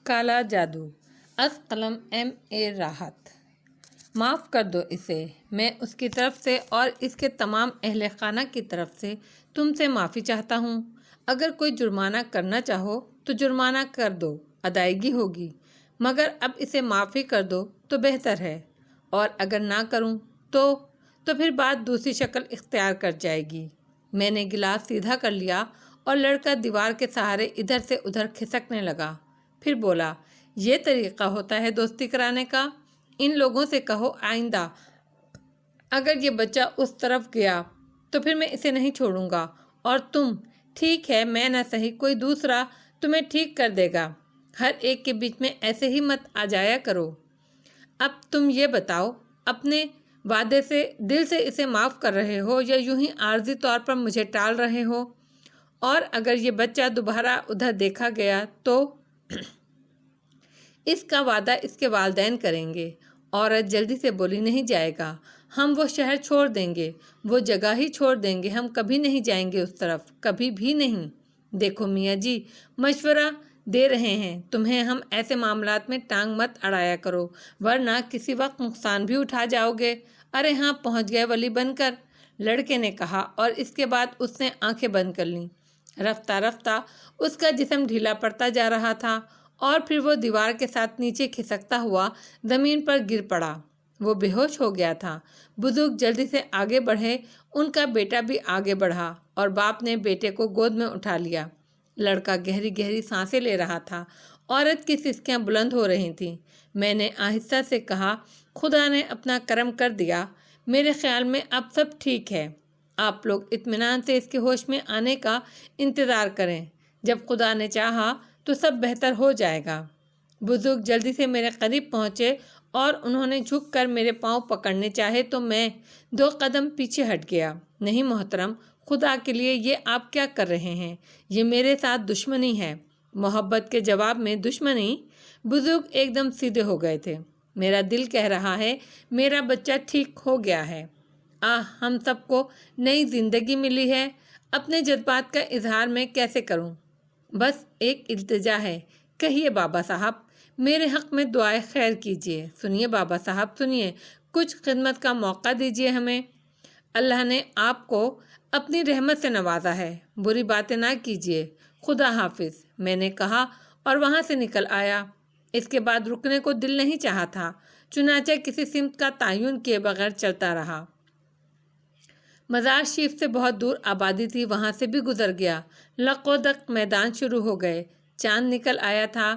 کالا جادو از قلم M.A. راحت۔ معاف کر دو اسے، میں اس کی طرف سے اور اس کے تمام اہل خانہ کی طرف سے تم سے معافی چاہتا ہوں۔ اگر کوئی جرمانہ کرنا چاہو تو جرمانہ کر دو، ادائیگی ہوگی، مگر اب اسے معافی کر دو تو بہتر ہے، اور اگر نہ کروں تو پھر بات دوسری شکل اختیار کر جائے گی۔ میں نے گلاس سیدھا کر لیا اور لڑکا دیوار کے سہارے ادھر سے ادھر کھسکنے لگا، پھر بولا، یہ طریقہ ہوتا ہے دوستی کرانے کا؟ ان لوگوں سے کہو آئندہ اگر یہ بچہ اس طرف گیا تو پھر میں اسے نہیں چھوڑوں گا، اور تم، ٹھیک ہے میں نہ صحیح کوئی دوسرا تمہیں ٹھیک کر دے گا، ہر ایک کے بیچ میں ایسے ہی مت آ جایا کرو۔ اب تم یہ بتاؤ، اپنے وعدے سے دل سے اسے معاف کر رہے ہو یا یوں ہی عارضی طور پر مجھے ٹال رہے ہو؟ اور اگر یہ بچہ دوبارہ ادھر دیکھا گیا تو اس کا وعدہ اس کے والدین کریں گے۔ عورت جلدی سے بولی، نہیں جائے گا، ہم وہ شہر چھوڑ دیں گے، وہ جگہ ہی چھوڑ دیں گے، ہم کبھی نہیں جائیں گے اس طرف، کبھی بھی نہیں۔ دیکھو میاں جی، مشورہ دے رہے ہیں تمہیں، ہم ایسے معاملات میں ٹانگ مت اڑایا کرو، ورنہ کسی وقت نقصان بھی اٹھا جاؤ گے۔ ارے ہاں، پہنچ گئے ولی بن کر، لڑکے نے کہا، اور اس کے بعد اس نے آنکھیں بند کر لیں۔ رفتہ رفتہ اس کا جسم ڈھیلا پڑتا جا رہا تھا، اور پھر وہ دیوار کے ساتھ نیچے کھسکتا ہوا زمین پر گر پڑا۔ وہ بے ہوش ہو گیا تھا۔ بزرگ جلدی سے آگے بڑھے، ان کا بیٹا بھی آگے بڑھا، اور باپ نے بیٹے کو گود میں اٹھا لیا۔ لڑکا گہری گہری سانسیں لے رہا تھا، عورت کی سسکیاں بلند ہو رہی تھیں۔ میں نے آہستہ سے کہا، خدا نے اپنا کرم کر دیا، میرے خیال میں اب سب ٹھیک ہے، آپ لوگ اطمینان سے اس کے ہوش میں آنے کا انتظار کریں، جب خدا نے چاہا تو سب بہتر ہو جائے گا۔ بزرگ جلدی سے میرے قریب پہنچے اور انہوں نے جھک کر میرے پاؤں پکڑنے چاہے تو میں 2 قدم پیچھے ہٹ گیا۔ نہیں محترم، خدا کے لیے یہ آپ کیا کر رہے ہیں؟ یہ میرے ساتھ دشمنی ہے۔ محبت کے جواب میں دشمنی؟ بزرگ ایک دم سیدھے ہو گئے تھے۔ میرا دل کہہ رہا ہے میرا بچہ ٹھیک ہو گیا ہے، ہم سب کو نئی زندگی ملی ہے، اپنے جذبات کا اظہار میں کیسے کروں؟ بس ایک التجا ہے، کہیے بابا صاحب، میرے حق میں دعائے خیر کیجیے۔ سنیے بابا صاحب، سنیے، کچھ خدمت کا موقع دیجیے ہمیں۔ اللہ نے آپ کو اپنی رحمت سے نوازا ہے، بری باتیں نہ کیجیے، خدا حافظ، میں نے کہا اور وہاں سے نکل آیا۔ اس کے بعد رکنے کو دل نہیں چاہا تھا، چنانچہ کسی سمت کا تعین کیے بغیر چلتا رہا۔ مزار شریف سے بہت دور آبادی تھی، وہاں سے بھی گزر گیا۔ لق و دق میدان شروع ہو گئے، چاند نکل آیا تھا،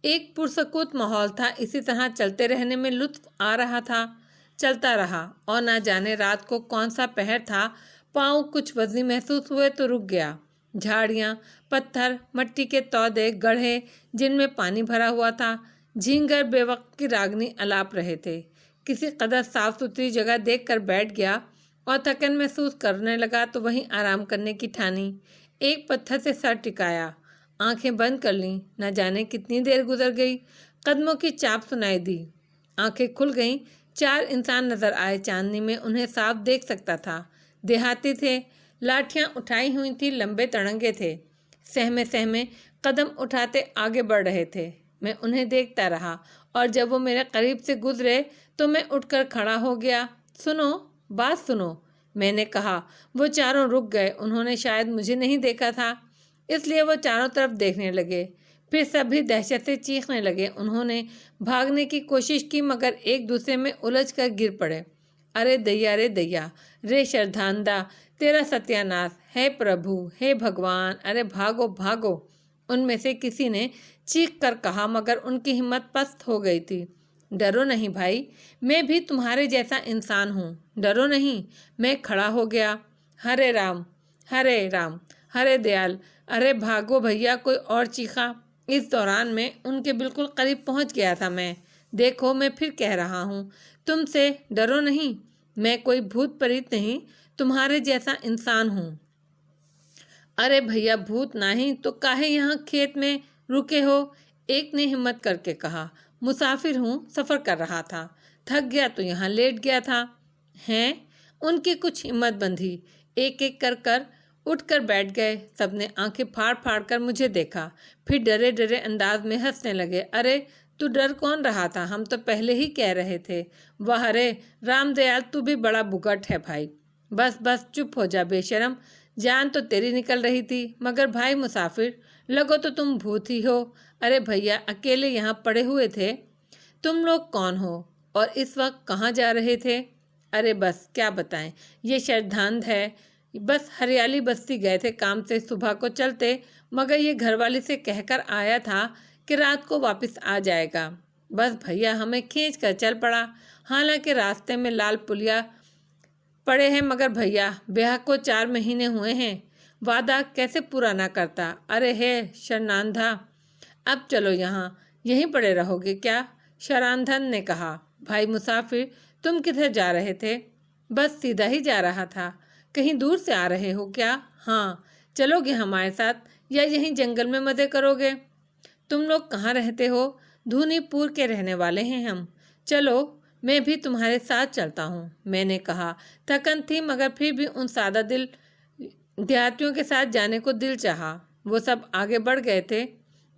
ایک پرسکوت ماحول تھا، اسی طرح چلتے رہنے میں لطف آ رہا تھا۔ چلتا رہا، اور نہ جانے رات کو کون سا پہر تھا، پاؤں کچھ وزنی محسوس ہوئے تو رک گیا۔ جھاڑیاں، پتھر، مٹی کے تودے، گڑھے جن میں پانی بھرا ہوا تھا، جھینگر بے وقت کی راگنی الاپ رہے تھے۔ کسی قدر صاف ستھری جگہ دیکھ کر بیٹھ گیا اور تھکن محسوس کرنے لگا تو وہیں آرام کرنے کی ٹھانی۔ ایک پتھر سے سر ٹکایا، آنکھیں بند کر لیں، نہ جانے کتنی دیر گزر گئی، قدموں کی چاپ سنائی دی، آنکھیں کھل گئیں، 4 انسان نظر آئے، چاندنی میں انہیں صاف دیکھ سکتا تھا، دیہاتی تھے، لاٹھیاں اٹھائی ہوئی تھیں، لمبے تڑنگے تھے، سہمے سہمے قدم اٹھاتے آگے بڑھ رہے تھے۔ میں انہیں دیکھتا رہا، اور جب وہ میرے قریب سے گزرے تو میں اٹھ کر کھڑا ہو گیا۔ سنو، بات سنو، میں نے کہا۔ وہ چاروں رک گئے، انہوں نے شاید مجھے نہیں دیکھا تھا، اس لیے وہ چاروں طرف دیکھنے لگے، پھر سبھی دہشت سے چیخنے لگے۔ انہوں نے بھاگنے کی کوشش کی مگر ایک دوسرے میں الجھ کر گر پڑے۔ ارے دیا، رے دیا، رے شردھاندا، تیرا ستیہ ناس ہے پربھو، ہے بھگوان، ارے بھاگو بھاگو، ان میں سے کسی نے چیخ کر کہا، مگر ان کی ہمت پست ہو گئی تھی۔ ڈرو نہیں بھائی، میں بھی تمہارے جیسا انسان ہوں، ڈرو نہیں۔ میں کھڑا ہو گیا۔ ہرے رام، ہرے رام، ہرے دیال، ارے بھاگو بھیا، کوئی اور چیخا۔ اس دوران میں ان کے بالکل قریب پہنچ گیا تھا۔ میں، دیکھو میں پھر کہہ رہا ہوں تم سے، ڈرو نہیں، میں کوئی بھوت پریت نہیں، تمہارے جیسا انسان ہوں۔ ارے بھیا، بھوت نہیں تو کاہے یہاں کھیت میں رکے ہو؟ ایک نے ہمت کر کے کہا، مسافر ہوں، سفر کر رہا تھا، تھک گیا تو یہاں لیٹ گیا تھا۔ ہیں؟ ان کی کچھ ہمت بندھی، ایک ایک کر اٹھ کر بیٹھ گئے۔ سب نے آنکھیں پھاڑ پھاڑ کر مجھے دیکھا، پھر ڈرے ڈرے انداز میں ہنسنے لگے۔ ارے تو ڈر کون رہا تھا، ہم تو پہلے ہی کہہ رہے تھے۔ واہ رے رام دیال، تو بھی بڑا بگٹ ہے بھائی۔ بس بس چپ ہو جا بے شرم، جان تو تیری نکل رہی تھی، مگر بھائی مسافر لگو تو تم بھوت ہی ہو۔ ارے بھیا اکیلے یہاں پڑے ہوئے تھے، تم لوگ کون ہو اور اس وقت کہاں جا رہے تھے؟ ارے بس کیا بتائیں، یہ شردھاند ہے، بس ہریالی بستی گئے تھے کام سے، صبح کو چلتے، مگر یہ گھر والی سے کہہ کر آیا تھا کہ رات کو واپس آ جائے گا۔ بس بھیا ہمیں کھینچ کر چل پڑا، حالانکہ راستے میں لال پلیا پڑے ہیں، مگر بھیا بیاہ کو 4 مہینے ہوئے ہیں، وعدہ کیسے پورا نہ کرتا۔ ارے ہے شرناندھا، اب چلو یہیں پڑے رہو گے کیا؟ شرانندھن نے کہا۔ بھائی مسافر تم کدھر جا رہے تھے؟ بس سیدھا ہی جا رہا تھا۔ کہیں دور سے آ رہے ہو کیا؟ ہاں، چلو گے ہمارے ساتھ یا یہیں جنگل میں مزے کرو گے؟ تم لوگ کہاں رہتے ہو؟ دھونی پور کے رہنے والے ہیں ہم۔ چلو میں بھی تمہارے ساتھ چلتا ہوں، میں نے کہا۔ تھکن تھی مگر پھر بھی ان سادہ دل دیہاتیوں کے ساتھ جانے کو دل چاہا۔ وہ سب آگے بڑھ گئے تھے۔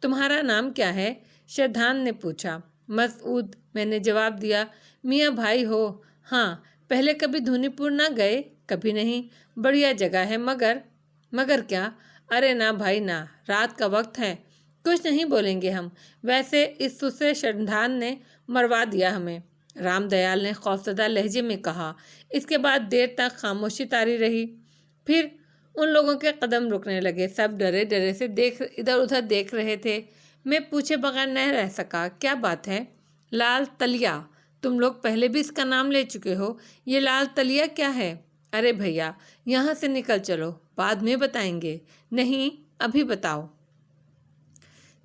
تمہارا نام کیا ہے؟ شردھان نے پوچھا۔ مسعود، میں نے جواب دیا۔ میاں بھائی ہو؟ ہاں۔ پہلے کبھی دھونی پور نہ گئے؟ کبھی نہیں۔ بڑھیا جگہ ہے، مگر کیا؟ ارے نہ بھائی نہ، رات کا وقت ہے، کچھ نہیں بولیں گے ہم۔ ویسے اس سے شردھان نے مروا دیا ہمیں، رام دیال نے خوفزدہ لہجے میں کہا۔ اس کے بعد دیر تک خاموشی طاری رہی، پھر ان لوگوں کے قدم رکنے لگے۔ سب ڈرے ڈرے سے ادھر ادھر دیکھ رہے تھے۔ میں پوچھے بغیر نہ رہ سکا، کیا بات ہے؟ لال تلیا، تم لوگ پہلے بھی اس کا نام لے چکے ہو، یہ لال تلیا کیا ہے؟ ارے بھیا یہاں سے نکل چلو، بعد میں بتائیں گے۔ نہیں ابھی بتاؤ۔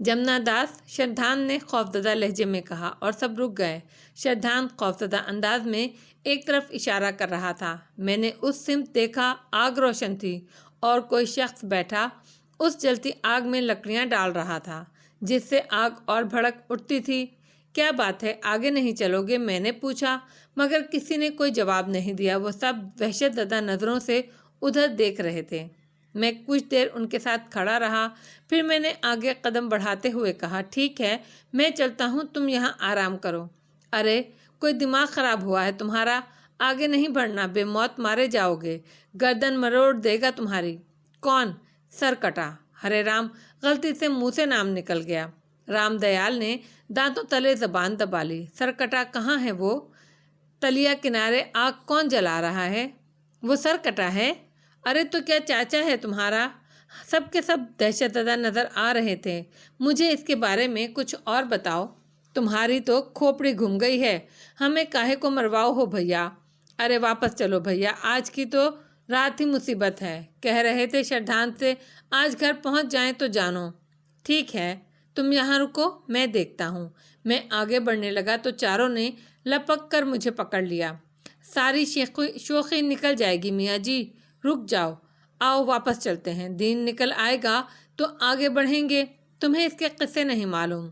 جمنا داس، شردھان نے خوفزدہ لہجے میں کہا، اور سب رک گئے۔ شردھان خوفزدہ انداز میں ایک طرف اشارہ کر رہا تھا۔ میں نے اس سمت دیکھا، آگ روشن تھی اور کوئی شخص بیٹھا اس جلتی آگ میں لکڑیاں ڈال رہا تھا، جس سے آگ اور بھڑک اٹھتی تھی۔ کیا بات ہے، آگے نہیں چلو گے؟ میں نے پوچھا، مگر کسی نے کوئی جواب نہیں دیا۔ وہ سب وحشت زدہ نظروں سے ادھر دیکھ رہے تھے۔ میں کچھ دیر ان کے ساتھ کھڑا رہا، پھر میں نے آگے قدم بڑھاتے ہوئے کہا، ٹھیک ہے میں چلتا ہوں، تم یہاں آرام کرو۔ ارے کوئی دماغ خراب ہوا ہے تمہارا؟ آگے نہیں بڑھنا، بے موت مارے جاؤ گے، گردن مروڑ دے گا تمہاری۔ کون؟ سر کٹا۔ ہرے رام، غلطی سے منہ سے نام نکل گیا۔ رام دیال نے دانتوں تلے زبان دبا لی۔ سر کٹا کہاں ہے وہ؟ تلیا کنارے آگ کون جلا رہا ہے؟ وہ سر کٹا ہے؟ ارے تو کیا چاچا ہے تمہارا؟ سب کے سب دہشت زدہ نظر آ رہے تھے۔ مجھے اس کے بارے میں کچھ اور بتاؤ۔ تمہاری تو کھوپڑی گھوم گئی ہے، ہمیں کاہے کو مرواؤ ہو بھیا؟ ارے واپس چلو بھیا، آج کی تو رات ہی مصیبت ہے۔ کہہ رہے تھے شردھان سے آج گھر پہنچ جائیں تو جانو۔ ٹھیک ہے تم یہاں رکو، میں دیکھتا ہوں۔ میں آگے بڑھنے لگا تو چاروں نے لپک کر مجھے پکڑ لیا۔ ساری شوخی نکل جائے گی میاں جی، رک جاؤ، آؤ واپس چلتے ہیں، دن نکل آئے گا تو آگے بڑھیں گے۔ تمہیں اس کے قصے نہیں معلوم،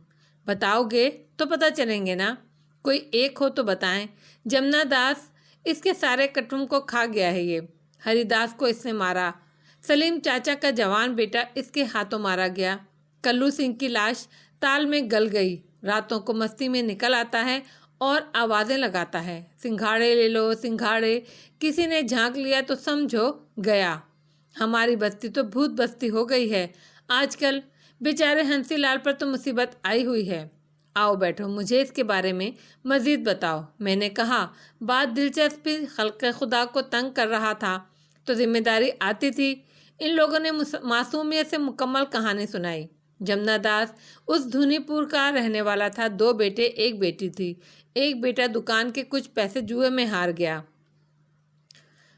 بتاؤ گے تو پتہ چلیں گے نا، کوئی ایک ہو تو بتائیں۔ جمنا داس، اس کے سارے کٹم کو کھا گیا ہے یہ، ہری داس کو اس نے مارا، سلیم چاچا کا جوان بیٹا اس کے ہاتھوں مارا گیا، کلو سنگھ کی لاش تال میں گل گئی، راتوں کو مستی میں نکل آتا ہے اور آوازیں لگاتا ہے، سنگھاڑے لے لو سنگھاڑے، کسی نے جھانک لیا تو سمجھو گیا۔ ہماری بستی تو بھوت بستی ہو گئی ہے آج کل، بیچارے ہنسی لال پر تو مصیبت آئی ہوئی ہے۔ آؤ بیٹھو، مجھے اس کے بارے میں مزید بتاؤ۔ میں نے کہا، بات دلچسپی خلق خدا کو تنگ کر رہا تھا تو ذمہ داری آتی تھی۔ ان لوگوں نے معصومیت سے مکمل کہانی سنائی۔ جمنا داس اس دھونی پور کا رہنے والا تھا، 2 بیٹے 1 بیٹی تھی۔ ایک بیٹا دکان کے کچھ پیسے جوئے میں ہار گیا،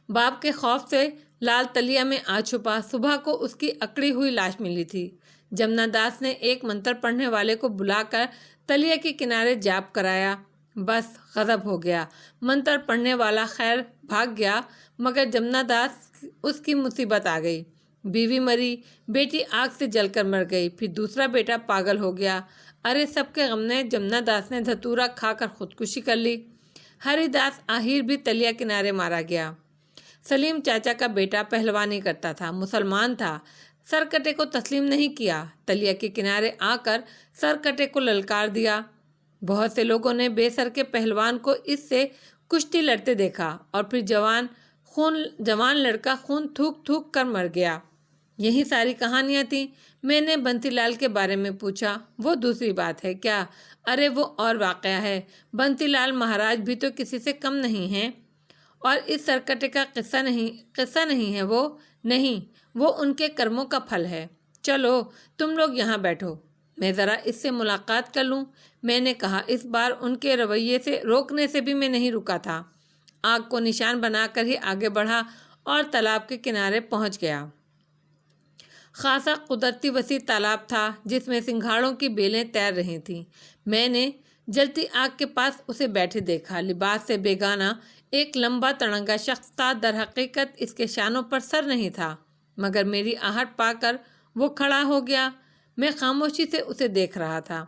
باپ کے خوف سے لال تلیا میں آ چھپا، صبح کو اس کی اکڑی ہوئی لاش ملی تھی۔ جمنا داس نے ایک منتر پڑھنے والے کو بلا کر تلیا کے کنارے جاپ کرایا، بس غضب ہو گیا، منتر پڑھنے والا خیر بھاگ گیا، مگر جمنا داس اس کی مصیبت آ گئی، بیوی مری، بیٹی آگ سے جل کر مر گئی، پھر دوسرا بیٹا پاگل ہو گیا۔ ارے سب کے غم نے جمنا داس نے دھتورا کھا کر خودکشی کر لی۔ ہری داس آہیر بھی تلیا کنارے مارا گیا۔ سلیم چاچا کا بیٹا پہلوانی کرتا تھا، مسلمان تھا، سرکٹے کو تسلیم نہیں کیا، تلیا کے کنارے آ کر سرکٹے کو للکار دیا۔ بہت سے لوگوں نے بے سر کے پہلوان کو اس سے کشتی لڑتے دیکھا اور پھر جوان لڑکا خون تھوک تھوک کر مر گیا۔ یہی ساری کہانیاں تھیں۔ میں نے بنتی لال کے بارے میں پوچھا۔ وہ دوسری بات ہے کیا؟ ارے وہ اور واقعہ ہے، بنتی لال مہاراج بھی تو کسی سے کم نہیں ہیں، اور اس سرکٹے کا قصہ نہیں ہے وہ، نہیں، وہ ان کے کرموں کا پھل ہے۔ چلو تم لوگ یہاں بیٹھو، میں ذرا اس سے ملاقات کر لوں، میں نے کہا۔ اس بار ان کے رویے سے روکنے سے بھی میں نہیں رکا تھا، آنکھ کو نشان بنا کر ہی آگے بڑھا اور تالاب کے کنارے پہنچ گیا۔ خاصا قدرتی وسیع تالاب تھا جس میں سنگھاڑوں کی بیلیں تیر رہی تھیں۔ میں نے جلتی آگ کے پاس اسے بیٹھے دیکھا، لباس سے بیگانہ ایک لمبا تڑنگا شخص تھا۔ در حقیقت اس کے شانوں پر سر نہیں تھا، مگر میری آہٹ پا کر وہ کھڑا ہو گیا۔ میں خاموشی سے اسے دیکھ رہا تھا۔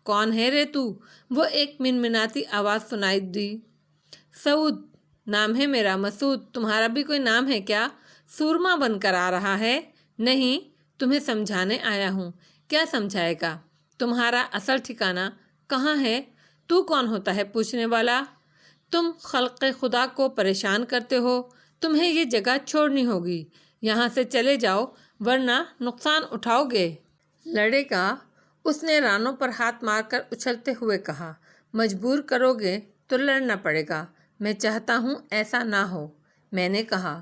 کون ہے رے تو؟ وہ ایک منمناتی آواز سنائی دی۔ سعود نام ہے میرا، مسعود، تمہارا بھی کوئی نام ہے کیا؟ سورما بن کر آ رہا ہے؟ نہیں، تمہیں سمجھانے آیا ہوں۔ کیا سمجھائے گا؟ تمہارا اصل ٹھکانہ کہاں ہے؟ تو کون ہوتا ہے پوچھنے والا؟ تم خلق خدا کو پریشان کرتے ہو، تمہیں یہ جگہ چھوڑنی ہوگی، یہاں سے چلے جاؤ ورنہ نقصان اٹھاؤ گے۔ لڑے گا؟ اس نے رانوں پر ہاتھ مار کر اچھلتے ہوئے کہا۔ مجبور کرو گے تو لڑنا پڑے گا، میں چاہتا ہوں ایسا نہ ہو، میں نے کہا۔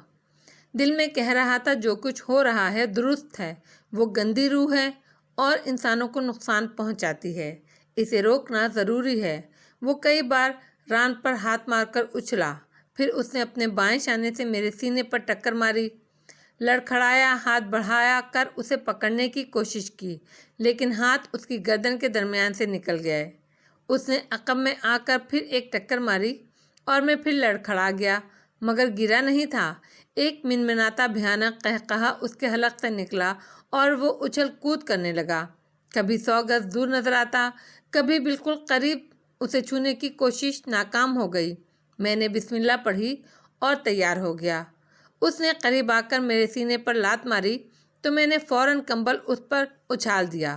دل میں کہہ رہا تھا جو کچھ ہو رہا ہے درست ہے، وہ گندی روح ہے اور انسانوں کو نقصان پہنچاتی ہے، اسے روکنا ضروری ہے۔ وہ کئی بار ران پر ہاتھ مار کر اچھلا، پھر اس نے اپنے بائیں شانے سے میرے سینے پر ٹکر ماری۔ لڑکھڑایا، ہاتھ بڑھایا کر اسے پکڑنے کی کوشش کی، لیکن ہاتھ اس کی گردن کے درمیان سے نکل گئے۔ اس نے عقب میں آ کر پھر ایک ٹکر ماری اور میں پھر لڑکھڑا گیا، مگر گرا نہیں تھا۔ ایک منمناتا بھیانک قہقہا اس کے حلق سے نکلا اور وہ اچھل کود کرنے لگا، کبھی 100 گز دور نظر آتا، کبھی بالکل قریب۔ اسے چھونے کی کوشش ناکام ہو گئی۔ میں نے بسم اللہ پڑھی اور تیار ہو گیا۔ اس نے قریب آ کر میرے سینے پر لات ماری تو میں نے فوراً کمبل اس پر اچھال دیا۔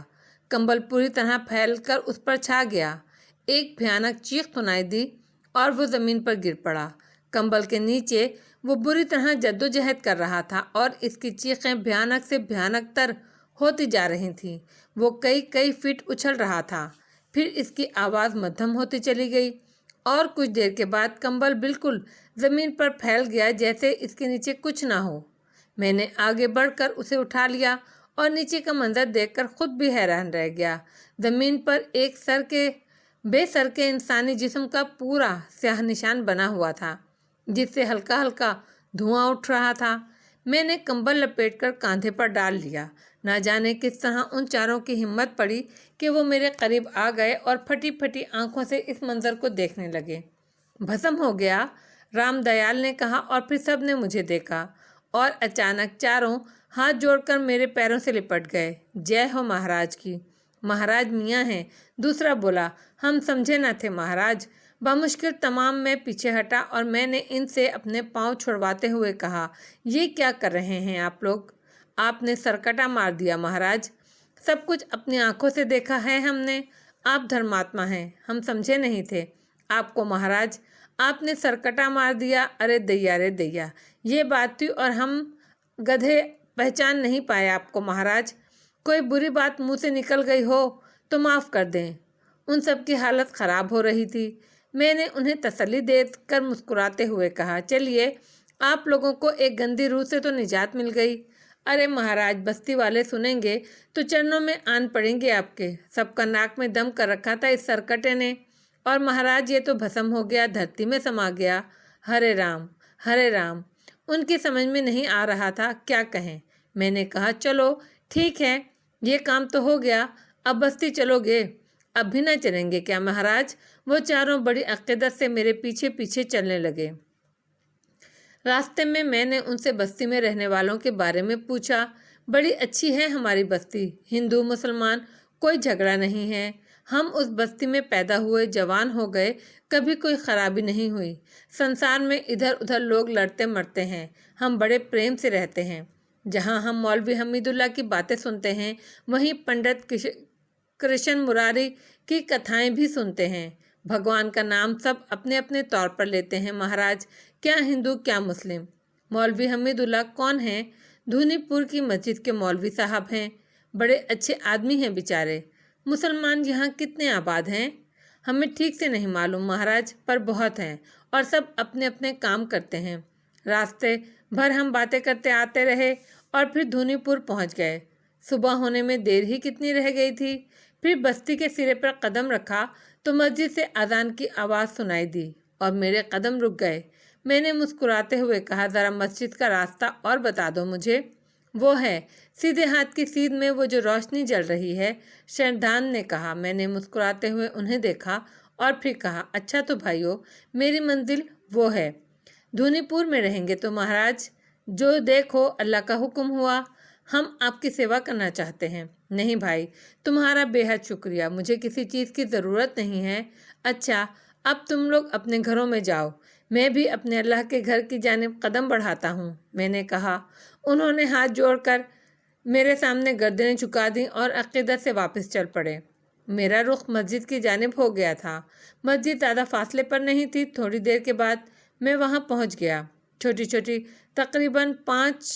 کمبل پوری طرح پھیل کر اس پر چھا گیا۔ ایک بھیانک چیخ سنائی دی اور وہ زمین پر گر پڑا۔ کمبل کے نیچے وہ بری طرح جدوجہد کر رہا تھا اور اس کی چیخیں بھیانک سے بھیانک تر ہوتی جا رہی تھیں۔ وہ کئی فٹ اچھل رہا تھا، پھر اس کی آواز مدھم ہوتی چلی گئی اور کچھ دیر کے بعد کمبل بالکل زمین پر پھیل گیا جیسے اس کے نیچے کچھ نہ ہو۔ میں نے آگے بڑھ کر اسے اٹھا لیا اور نیچے کا منظر دیکھ کر خود بھی حیران رہ گیا۔ زمین پر ایک بے سر کے انسانی جسم کا پورا سیاہ نشان بنا ہوا تھا جس سے ہلکا ہلکا دھواں اٹھ رہا تھا۔ میں نے کمبل لپیٹ کر کاندھے پر ڈال لیا۔ نہ جانے کس طرح ان چاروں کی ہمت پڑی کہ وہ میرے قریب آ گئے اور پھٹی پھٹی آنکھوں سے اس منظر کو دیکھنے لگے۔ بھسم ہو گیا، رام دیال نے کہا، اور پھر سب نے مجھے دیکھا اور اچانک چاروں ہاتھ جوڑ کر میرے پیروں سے لپٹ گئے۔ جے ہو مہاراج کی۔ مہاراج میاں ہیں، دوسرا بولا۔ ہم سمجھے نہ تھے مہاراج۔ بمشکل تمام میں پیچھے ہٹا اور میں نے ان سے اپنے پاؤں چھڑواتے ہوئے کہا، یہ کیا کر رہے ہیں آپ لوگ؟ آپ نے سرکٹا مار دیا مہاراج، سب کچھ اپنی آنکھوں سے دیکھا ہے ہم نے۔ آپ دھرماتما ہیں، ہم سمجھے نہیں تھے آپ کو مہاراج، آپ نے سرکٹا مار دیا۔ ارے دیا رے دیا، یہ بات تھی اور ہم گدھے پہچان نہیں پائے آپ کو مہاراج۔ کوئی بری بات منہ سے نکل گئی ہو تو معاف کر دیں۔ ان سب کی حالت خراب ہو رہی تھی۔ میں نے انہیں تسلی دے کر مسکراتے ہوئے کہا، چلیے آپ لوگوں کو ایک گندی روح سے تو نجات مل گئی۔ ارے مہاراج، بستی والے سنیں گے تو چرنوں میں آن پڑیں گے آپ کے۔ سب کا ناک میں دم کر رکھا تھا اس سرکٹے نے، اور مہاراج یہ تو بھسم ہو گیا، دھرتی میں سما گیا۔ ہرے رام، ہرے رام۔ ان کی سمجھ میں نہیں آ رہا تھا کیا کہیں۔ میں نے کہا، چلو ٹھیک ہے، یہ کام تو ہو گیا، اب بستی چلو گے؟ اب بھی نہ چلیں گے کیا مہاراج؟ وہ چاروں بڑی عقیدت سے میرے پیچھے پیچھے چلنے لگے۔ راستے میں نے ان سے بستی میں رہنے والوں کے بارے میں پوچھا۔ بڑی اچھی ہے ہماری بستی، ہندو مسلمان کوئی جھگڑا نہیں ہے، ہم اس بستی میں پیدا ہوئے، جوان ہو گئے، کبھی کوئی خرابی نہیں ہوئی۔ سنسار میں ادھر ادھر لوگ لڑتے مرتے ہیں، ہم بڑے پریم سے رہتے ہیں۔ جہاں ہم مولوی حمید اللہ کی باتیں سنتے ہیں، وہیں پنڈت کرشن مراری کی کتھائیں بھی سنتے ہیں۔ بھگوان کا نام سب اپنے اپنے طور پر لیتے ہیں مہاراج، کیا ہندو کیا مسلم۔ مولوی حمید اللہ کون ہیں؟ دھونی پور کی مسجد کے مولوی صاحب ہیں، بڑے اچھے آدمی ہیں بیچارے۔ مسلمان یہاں کتنے آباد ہیں ہمیں ٹھیک سے نہیں معلوم مہاراج، پر بہت ہیں، اور سب اپنے اپنے کام کرتے ہیں۔ راستے بھر ہم باتیں کرتے آتے رہے اور پھر دھونی پور پہنچ گئے۔ صبح ہونے میں دیر ہی کتنی رہ گئی تھی۔ پھر بستی کے سرے پر قدم رکھا تو مسجد سے اذان کی آواز سنائی دی اور میرے قدم رک گئے۔ میں نے مسکراتے ہوئے کہا، ذرا مسجد کا راستہ اور بتا دو مجھے۔ وہ ہے سیدھے ہاتھ کی سیدھ میں وہ جو روشنی جل رہی ہے، شردھان نے کہا۔ میں نے مسکراتے ہوئے انہیں دیکھا اور پھر کہا، اچھا تو بھائیو، میری منزل وہ ہے۔ دھونی پور میں رہیں گے تو مہاراج؟ جو دیکھو اللہ کا حکم ہوا، ہم آپ کی سیوا کرنا چاہتے ہیں۔ نہیں بھائی، تمہارا بے حد شکریہ، مجھے کسی چیز کی ضرورت نہیں ہے۔ اچھا اب تم لوگ اپنے گھروں میں جاؤ، میں بھی اپنے اللہ کے گھر کی جانب قدم بڑھاتا ہوں، میں نے کہا۔ انہوں نے ہاتھ جوڑ کر میرے سامنے گردنیں جھکا دیں اور عقیدت سے واپس چل پڑے۔ میرا رخ مسجد کی جانب ہو گیا تھا۔ مسجد زیادہ فاصلے پر نہیں تھی۔ تھوڑی دیر کے بعد میں وہاں پہنچ گیا۔ چھوٹی چھوٹی تقریباً 5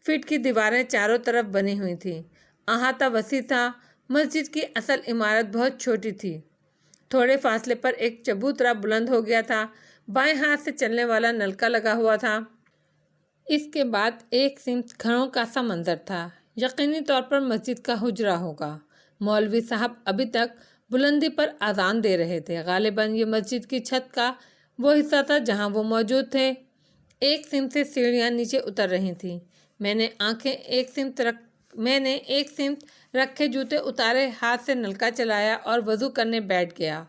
فٹ کی دیواریں چاروں طرف بنی ہوئی تھیں۔ احاطہ وسیع تھا۔ مسجد کی اصل عمارت بہت چھوٹی تھی۔ تھوڑے فاصلے پر ایک چبوترا بلند ہو گیا تھا۔ بائیں ہاتھ سے چلنے والا نلکا لگا ہوا تھا۔ اس کے بعد ایک سمت گھروں کا سا منظر تھا۔ یقینی طور پر مسجد کا حجرہ ہوگا۔ مولوی صاحب ابھی تک بلندی پر اذان دے رہے تھے۔ غالباً یہ مسجد کی چھت کا وہ حصہ تھا جہاں وہ موجود تھے۔ ایک سمت سے سیڑھیاں نیچے اتر رہی تھیں۔ میں نے ایک سمت رکھے جوتے اتارے، ہاتھ سے نلکا چلایا اور وضو کرنے بیٹھ گیا۔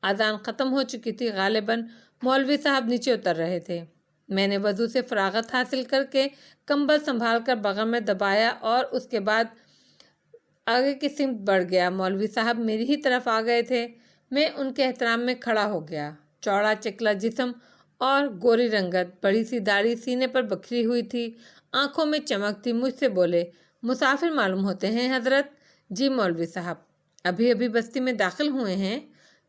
اذان ختم ہو چکی تھی۔ غالباً مولوی صاحب نیچے اتر رہے تھے۔ میں نے وضو سے فراغت حاصل کر کے کمبل سنبھال کر بغل میں دبایا اور اس کے بعد آگے کی سمت بڑھ گیا۔ مولوی صاحب میری ہی طرف آ گئے تھے۔ میں ان کے احترام میں کھڑا ہو گیا۔ چوڑا چکلا جسم اور گوری رنگت، بڑی سی داڑھی سینے پر بکھری ہوئی تھی، آنکھوں میں چمک تھی۔ مجھ سے بولے، مسافر معلوم ہوتے ہیں حضرت؟ جی مولوی صاحب، ابھی ابھی بستی میں داخل ہوئے ہیں؟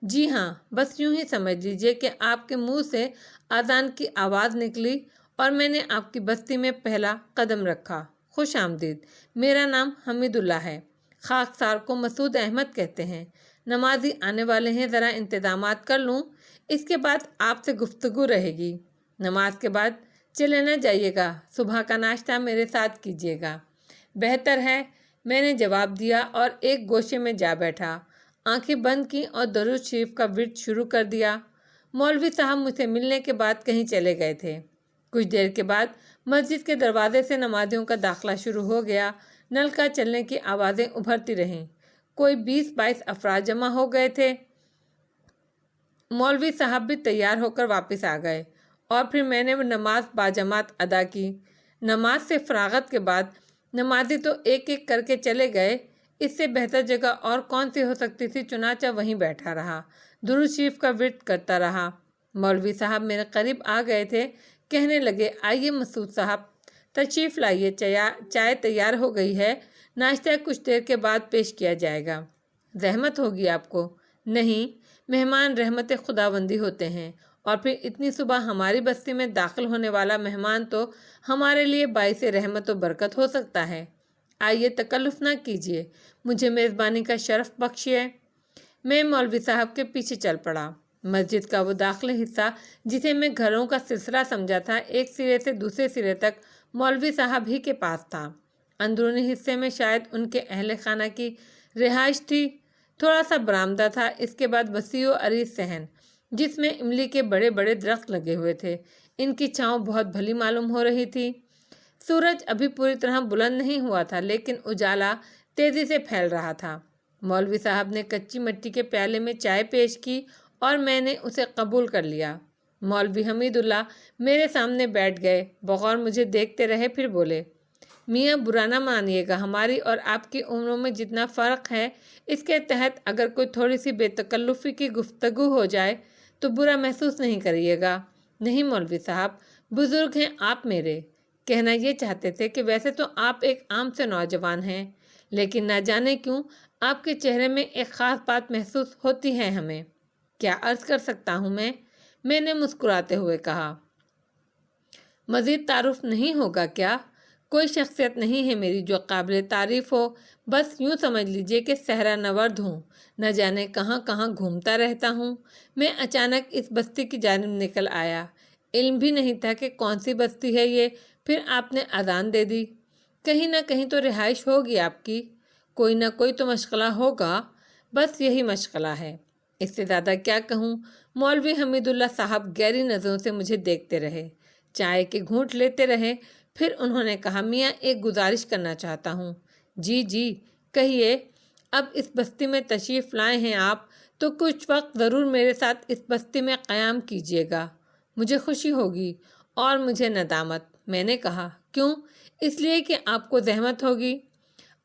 جی ہاں، بس یوں ہی سمجھ لیجئے کہ آپ کے منہ سے اذان کی آواز نکلی اور میں نے آپ کی بستی میں پہلا قدم رکھا۔ خوش آمدید، میرا نام حمید اللہ ہے۔ خاکسار کو مسعود احمد کہتے ہیں۔ نمازی آنے والے ہیں، ذرا انتظامات کر لوں، اس کے بعد آپ سے گفتگو رہے گی۔ نماز کے بعد چلے نہ جائیے گا، صبح کا ناشتہ میرے ساتھ کیجیے گا۔ بہتر ہے، میں نے جواب دیا اور ایک گوشے میں جا بیٹھا، آنکھیں بند کی اور درود شریف کا ورد شروع کر دیا۔ مولوی صاحب مجھ سے ملنے کے بعد کہیں چلے گئے تھے۔ کچھ دیر کے بعد مسجد کے دروازے سے نمازیوں کا داخلہ شروع ہو گیا۔ نل کا چلنے کی آوازیں ابھرتی رہیں۔ کوئی 20-22 افراد جمع ہو گئے تھے۔ مولوی صاحب بھی تیار ہو کر واپس آ گئے اور پھر میں نے نماز باجماعت ادا کی۔ نماز سے فراغت کے بعد نمازی تو ایک ایک کر کے چلے گئے، اس سے بہتر جگہ اور کون سی ہو سکتی تھی، چنانچہ وہیں بیٹھا رہا، درود شریف کا ورد کرتا رہا۔ مولوی صاحب میرے قریب آ گئے تھے، کہنے لگے، آئیے مسعود صاحب، تشریف لائیے، چائے تیار ہو گئی ہے، ناشتہ کچھ دیر کے بعد پیش کیا جائے گا۔ زحمت ہوگی آپ کو؟ نہیں، مہمان رحمت خداوندی ہوتے ہیں، اور پھر اتنی صبح ہماری بستی میں داخل ہونے والا مہمان تو ہمارے لیے باعث رحمت و برکت ہو سکتا ہے۔ آئیے، تکلف نہ کیجیے، مجھے میزبانی کا شرف بخشیے۔ میں مولوی صاحب کے پیچھے چل پڑا۔ مسجد کا وہ داخلی حصہ جسے میں گھروں کا سلسلہ سمجھا تھا، ایک سرے سے دوسرے سرے تک مولوی صاحب ہی کے پاس تھا۔ اندرونی حصے میں شاید ان کے اہل خانہ کی رہائش تھی۔ تھوڑا سا برآمدہ تھا، اس کے بعد وسیع و عریض صحن جس میں املی کے بڑے بڑے درخت لگے ہوئے تھے، ان کی چھاؤں بہت بھلی معلوم ہو رہی تھی۔ سورج ابھی پوری طرح بلند نہیں ہوا تھا، لیکن اجالا تیزی سے پھیل رہا تھا۔ مولوی صاحب نے کچی مٹی کے پیالے میں چائے پیش کی اور میں نے اسے قبول کر لیا۔ مولوی حمید اللہ میرے سامنے بیٹھ گئے، بغور مجھے دیکھتے رہے، پھر بولے، میاں برا نہ مانیے گا، ہماری اور آپ کی عمروں میں جتنا فرق ہے اس کے تحت اگر کوئی تھوڑی سی بے تکلفی کی گفتگو ہو جائے تو برا محسوس نہیں کریے گا۔ نہیں مولوی صاحب، بزرگ ہیں آپ میرے۔ کہنا یہ چاہتے تھے کہ ویسے تو آپ ایک عام سے نوجوان ہیں، لیکن نہ جانے کیوں آپ کے چہرے میں ایک خاص بات محسوس ہوتی ہے ہمیں۔ کیا عرض کر سکتا ہوں میں نے مسکراتے ہوئے کہا۔ مزید تعارف نہیں ہوگا کیا؟ کوئی شخصیت نہیں ہے میری جو قابل تعریف ہو، بس یوں سمجھ لیجئے کہ صحرا نورد ہوں، نہ جانے کہاں کہاں گھومتا رہتا ہوں۔ میں اچانک اس بستی کی جانب نکل آیا، علم بھی نہیں تھا کہ کون سی بستی ہے یہ، پھر آپ نے اذان دے دی۔ کہیں نہ کہیں تو رہائش ہوگی آپ کی، کوئی نہ کوئی تو مشغلہ ہوگا، بس یہی مشغلہ ہے، اس سے زیادہ کیا کہوں۔ مولوی حمید اللہ صاحب گہری نظروں سے مجھے دیکھتے رہے، چائے کے گھونٹ لیتے رہے، پھر انہوں نے کہا، میاں ایک گزارش کرنا چاہتا ہوں۔ جی کہیے۔ اب اس بستی میں تشریف لائے ہیں آپ تو کچھ وقت ضرور میرے ساتھ اس بستی میں قیام کیجیے گا، مجھے خوشی ہوگی اور مجھے ندامت۔ میں نے کہا، کیوں؟ اس لیے کہ آپ کو زحمت ہوگی۔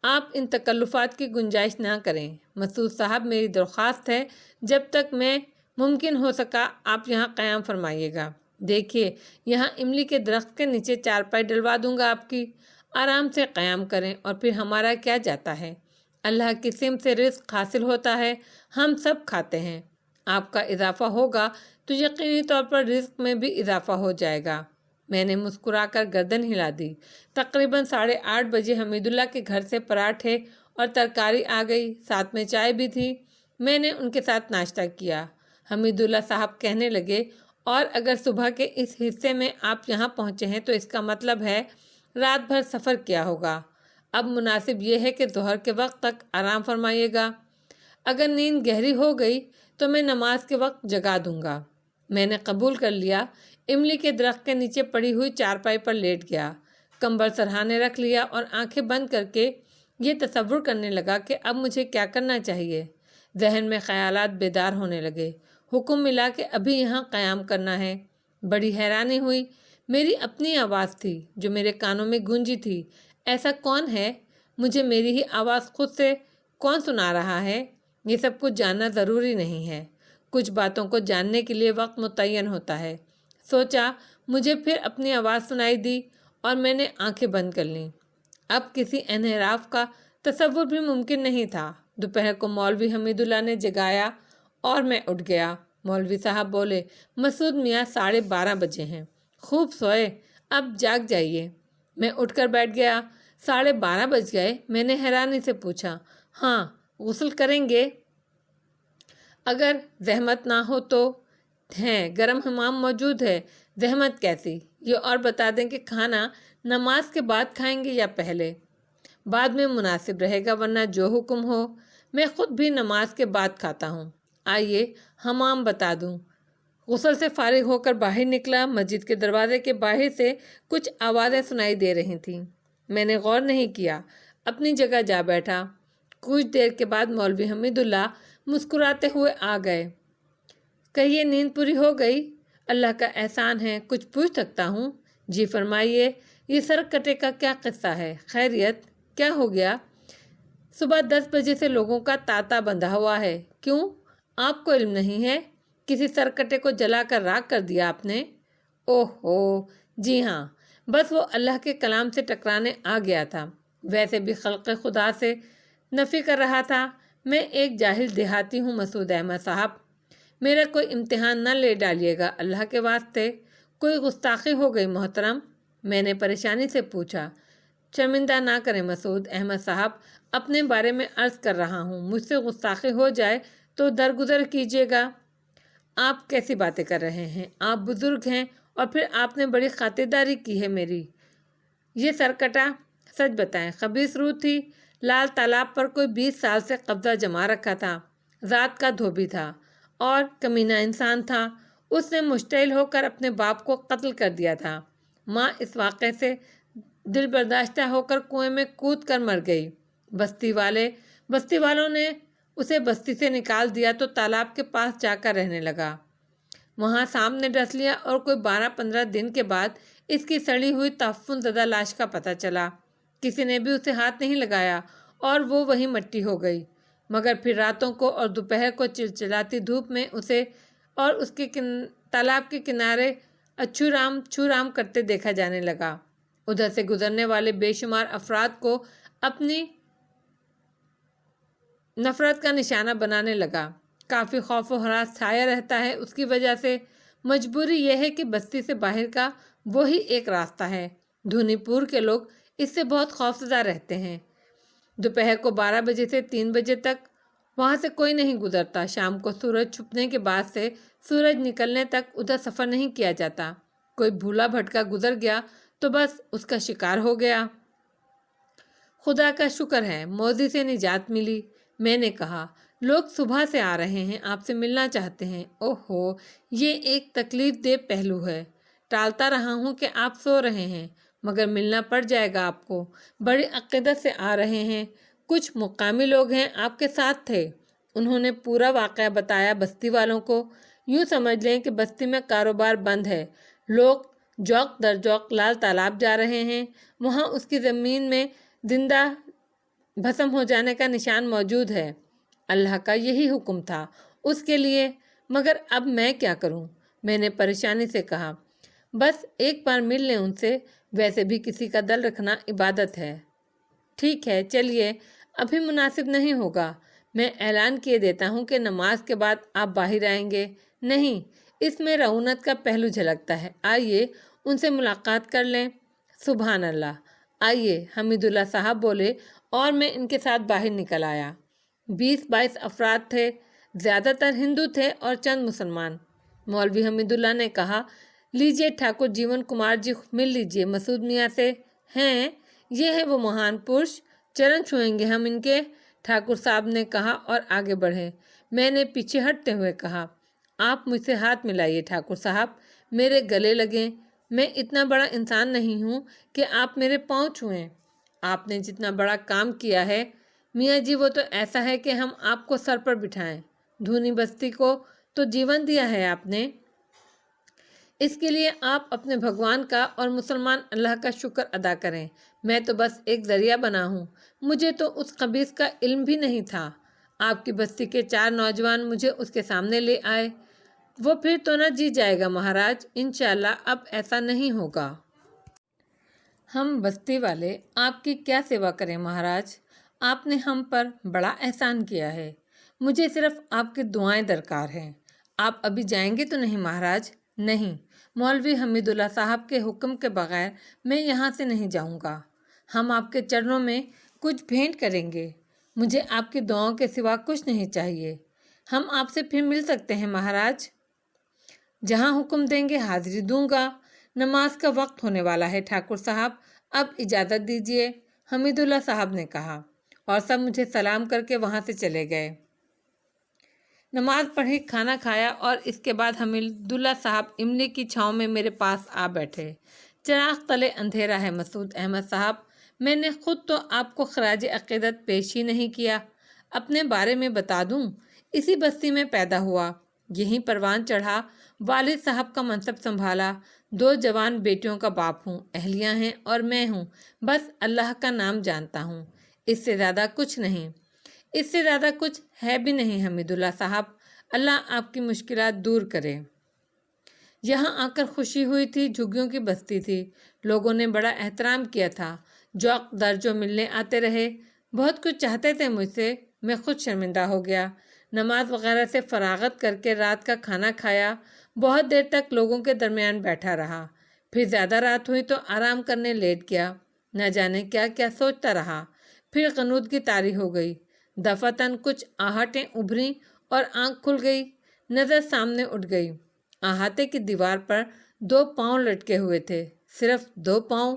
آپ ان تکلفات کی گنجائش نہ کریں مسعود صاحب، میری درخواست ہے جب تک میں ممکن ہو سکا آپ یہاں قیام فرمائیے گا۔ دیکھیے یہاں املی کے درخت کے نیچے چارپائی ڈلوا دوں گا آپ کی، آرام سے قیام کریں، اور پھر ہمارا کیا جاتا ہے، اللہ کی سمت سے رزق حاصل ہوتا ہے، ہم سب کھاتے ہیں، آپ کا اضافہ ہوگا تو یقینی طور پر رزق میں بھی اضافہ ہو جائے گا۔ میں نے مسکرا کر گردن ہلا دی۔ تقریباً 8:30 بجے حمید اللہ کے گھر سے پراٹھے اور ترکاری آ گئی، ساتھ میں چائے بھی تھی۔ میں نے ان کے ساتھ ناشتہ کیا۔ حمید اللہ صاحب کہنے لگے، اور اگر صبح کے اس حصے میں آپ یہاں پہنچے ہیں تو اس کا مطلب ہے رات بھر سفر کیا ہوگا۔ اب مناسب یہ ہے کہ ظہر کے وقت تک آرام فرمائیے گا، اگر نیند گہری ہو گئی تو میں نماز کے وقت جگا دوں گا۔ میں نے قبول کر لیا، املی کے درخت کے نیچے پڑی ہوئی چارپائی پر لیٹ گیا، کمبل سرہانے رکھ لیا اور آنکھیں بند کر کے یہ تصور کرنے لگا کہ اب مجھے کیا کرنا چاہیے۔ ذہن میں خیالات بیدار ہونے لگے۔ حکم ملا کہ ابھی یہاں قیام کرنا ہے۔ بڑی حیرانی ہوئی، میری اپنی آواز تھی جو میرے کانوں میں گونجی تھی۔ ایسا کون ہے؟ مجھے میری ہی آواز خود سے کون سنا رہا ہے؟ یہ سب کچھ جاننا ضروری نہیں ہے، کچھ باتوں کو جاننے کے لیے وقت متعین ہوتا ہے۔ سوچا، مجھے پھر اپنی آواز سنائی دی اور میں نے آنکھیں بند کر لیں۔ اب کسی انحراف کا تصور بھی ممکن نہیں تھا۔ دوپہر کو مولوی حمید اللہ نے جگایا اور میں اٹھ گیا۔ مولوی صاحب بولے، مسعود میاں 12:30 بجے ہیں، خوب سوئے، اب جاگ جائیے۔ میں اٹھ کر بیٹھ گیا۔ 12:30 بج گئے؟ میں نے حیرانی سے پوچھا۔ ہاں، غسل کریں گے؟ اگر زحمت نہ ہو تو؟ ہیں، گرم حمام موجود ہے، زحمت کیسی؟ یہ اور بتا دیں کہ کھانا نماز کے بعد کھائیں گے یا پہلے؟ بعد میں مناسب رہے گا، ورنہ جو حکم ہو۔ میں خود بھی نماز کے بعد کھاتا ہوں۔ آئیے حمام بتا دوں۔ غسل سے فارغ ہو کر باہر نکلا۔ مسجد کے دروازے کے باہر سے کچھ آوازیں سنائی دے رہی تھیں، میں نے غور نہیں کیا، اپنی جگہ جا بیٹھا۔ کچھ دیر کے بعد مولوی حمید اللہ مسکراتے ہوئے آ گئے۔ کہیے نیند پوری ہو گئی؟ اللہ کا احسان ہے، کچھ پوچھ سکتا ہوں؟ جی فرمائیے۔ یہ سر کٹے کا کیا قصہ ہے؟ خیریت؟ کیا ہو گیا؟ صبح 10 بجے سے لوگوں کا تاتا بندھا ہوا ہے۔ کیوں؟ آپ کو علم نہیں ہے؟ کسی سرکٹے کو جلا کر راکھ کر دیا آپ نے؟ اوہ ہو، جی ہاں، بس وہ اللہ کے کلام سے ٹکرانے آ گیا تھا، ویسے بھی خلق خدا سے نفی کر رہا تھا۔ میں ایک جاہل دیہاتی ہوں مسعود احمد صاحب، میرا کوئی امتحان نہ لے ڈالیے گا اللہ کے واسطے۔ کوئی گستاخی ہو گئی محترم؟ میں نے پریشانی سے پوچھا۔ شرمندہ نہ کریں مسعود احمد صاحب، اپنے بارے میں عرض کر رہا ہوں، مجھ سے گستاخی ہو جائے تو درگزر کیجیے گا۔ آپ کیسی باتیں کر رہے ہیں؟ آپ بزرگ ہیں اور پھر آپ نے بڑی خاطرداری کی ہے میری۔ یہ سرکٹا سچ بتائیں خبیث روح تھی، لال تالاب پر کوئی 20 سال سے قبضہ جما رکھا تھا، ذات کا دھوبی تھا اور کمینہ انسان تھا۔ اس نے مشتعل ہو کر اپنے باپ کو قتل کر دیا تھا۔ ماں اس واقعے سے دل برداشتہ ہو کر کنویں میں کود کر مر گئی۔ بستی والوں نے اسے بستی سے نکال دیا تو تالاب کے پاس جا کر رہنے لگا۔ وہاں سانپ نے ڈس لیا اور کوئی 12-15 دن کے بعد اس کی سڑی ہوئی تعفن زدہ لاش کا پتہ چلا۔ کسی نے بھی اسے ہاتھ نہیں لگایا اور وہ وہی مٹی ہو گئی، مگر پھر راتوں کو اور دوپہر کو چلچلاتی دھوپ میں اسے اور اس کے تالاب کے کنارے چھو رام کرتے دیکھا جانے لگا۔ ادھر سے گزرنے والے بے شمار افراد کو اپنی نفرت کا نشانہ بنانے لگا۔ کافی خوف و ہراس چھایا رہتا ہے، اس کی وجہ سے مجبوری یہ ہے کہ بستی سے باہر کا وہی ایک راستہ ہے۔ دھونی پور کے لوگ اس سے بہت خوفزدہ رہتے ہیں۔ دوپہر کو 12 بجے سے 3 بجے تک وہاں سے کوئی نہیں گزرتا۔ شام کو سورج چھپنے کے بعد سے سورج نکلنے تک ادھر سفر نہیں کیا جاتا۔ کوئی بھولا بھٹکا گزر گیا تو بس اس کا شکار ہو گیا۔ خدا کا شکر ہے موذی سے نجات ملی، میں نے کہا۔ لوگ صبح سے آ رہے ہیں، آپ سے ملنا چاہتے ہیں۔ اوہو، یہ ایک تکلیف دہ پہلو ہے۔ ٹالتا رہا ہوں کہ آپ سو رہے ہیں، مگر ملنا پڑ جائے گا آپ کو۔ بڑی عقیدت سے آ رہے ہیں۔ کچھ مقامی لوگ ہیں آپ کے ساتھ تھے۔ انہوں نے پورا واقعہ بتایا بستی والوں کو۔ یوں سمجھ لیں کہ بستی میں کاروبار بند ہے۔ لوگ جوق در جوق لال تالاب جا رہے ہیں۔ وہاں اس کی زمین میں زندہ بھسم ہو جانے کا نشان موجود ہے۔ اللہ کا یہی حکم تھا اس کے لیے، مگر اب میں کیا کروں؟ میں نے پریشانی سے کہا۔ بس ایک بار مل لیں ان سے، ویسے بھی کسی کا دل رکھنا عبادت ہے۔ ٹھیک ہے، چلیے، ابھی مناسب نہیں ہوگا۔ میں اعلان کیے دیتا ہوں کہ نماز کے بعد آپ باہر آئیں گے۔ نہیں، اس میں رعونت کا پہلو جھلکتا ہے۔ آئیے ان سے ملاقات کر لیں۔ سبحان اللہ، آئیے، حمید اللہ صاحب بولے اور میں ان کے ساتھ باہر نکل آیا۔ 20-22 افراد تھے، زیادہ تر ہندو تھے اور چند مسلمان۔ مولوی حمید اللہ نے کہا، لیجئے ٹھاکر جیون کمار جی مل لیجئے مسعود میاں سے۔ ہیں، یہ ہے وہ مہان پرش، چرن چھوئیں گے ہم ان کے، ٹھاکر صاحب نے کہا اور آگے بڑھے۔ میں نے پیچھے ہٹتے ہوئے کہا، آپ مجھ سے ہاتھ ملائیے ٹھاکر صاحب، میرے گلے لگیں۔ میں اتنا بڑا انسان نہیں ہوں کہ آپ میرے پاؤں چھوئیں۔ آپ نے جتنا بڑا کام کیا ہے میاں جی، وہ تو ایسا ہے کہ ہم آپ کو سر پر بٹھائیں۔ دھونی بستی کو تو جیون دیا ہے آپ نے، اس کے لیے آپ اپنے بھگوان کا اور مسلمان اللہ کا شکر ادا کریں۔ میں تو بس ایک ذریعہ بنا ہوں، مجھے تو اس خبیث کا علم بھی نہیں تھا۔ آپ کی بستی کے 4 نوجوان مجھے اس کے سامنے لے آئے۔ وہ پھر تو نہ جی جائے گا مہاراج، انشاءاللہ اب ایسا نہیں ہوگا۔ ہم بستی والے آپ کی کیا سیوا کریں مہاراج؟ آپ نے ہم پر بڑا احسان کیا ہے۔ مجھے صرف آپ کی دعائیں درکار ہیں۔ آپ ابھی جائیں گے تو نہیں مہاراج؟ نہیں، مولوی حمید اللہ صاحب کے حکم کے بغیر میں یہاں سے نہیں جاؤں گا۔ ہم آپ کے چرنوں میں کچھ بھیٹ کریں گے۔ مجھے آپ کی دعاؤں کے سوا کچھ نہیں چاہیے۔ ہم آپ سے پھر مل سکتے ہیں مہاراج؟ جہاں حکم دیں گے حاضری دوں گا۔ نماز کا وقت ہونے والا ہے ٹھاکر صاحب، اب اجازت دیجیے، حمید اللہ صاحب نے کہا، اور سب مجھے سلام کر کے وہاں سے چلے گئے۔ نماز پڑھی، کھانا کھایا اور اس کے بعد حمید اللہ صاحب املی کی چھاؤں میں میرے پاس آ بیٹھے۔ چراغ تلے اندھیرا ہے مسعود احمد صاحب، میں نے خود تو آپ کو خراج عقیدت پیش ہی نہیں کیا۔ اپنے بارے میں بتا دوں، اسی بستی میں پیدا ہوا، یہیں پروان چڑھا، والد صاحب کا منصب سنبھالا، 2 جوان بیٹیوں کا باپ ہوں، اہلیہ ہیں اور میں ہوں، بس اللہ کا نام جانتا ہوں، اس سے زیادہ کچھ نہیں، اس سے زیادہ کچھ ہے بھی نہیں حمید اللہ صاحب، اللہ آپ کی مشکلات دور کرے۔ یہاں آ کر خوشی ہوئی تھی، جھگیوں کی بستی تھی، لوگوں نے بڑا احترام کیا تھا، جوق در جو ملنے آتے رہے، بہت کچھ چاہتے تھے مجھ سے، میں خود شرمندہ ہو گیا۔ نماز وغیرہ سے فراغت کر کے رات کا کھانا کھایا، بہت دیر تک لوگوں کے درمیان بیٹھا رہا، پھر زیادہ رات ہوئی تو آرام کرنے لیٹ گیا، نہ جانے کیا کیا سوچتا رہا، پھر غنودگی طاری ہو گئی، دفعتاً کچھ آہٹیں ابھریں اور آنکھ کھل گئی، نظر سامنے اٹھ گئی، احاطے کی دیوار پر 2 پاؤں لٹکے ہوئے تھے، صرف 2 پاؤں،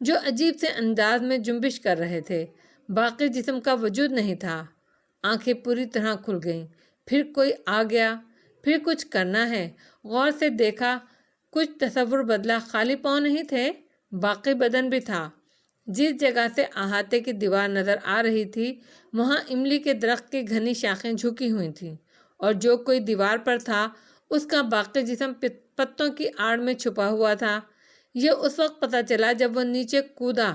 جو عجیب سے انداز میں جنبش کر رہے تھے، باقی جسم کا وجود نہیں تھا۔ آنکھیں پوری طرح کھل گئیں، پھر کوئی آ گیا، پھر کچھ کرنا ہے، غور سے دیکھا، کچھ تصور بدلا، خالی پاؤں نہیں تھے، باقی بدن بھی تھا۔ جس جگہ سے احاطے کی دیوار نظر آ رہی تھی، وہاں املی کے درخت کی گھنی شاخیں جھکی ہوئی تھیں، اور جو کوئی دیوار پر تھا اس کا باقی جسم پتوں کی آڑ میں چھپا ہوا تھا۔ یہ اس وقت پتہ چلا جب وہ نیچے کودا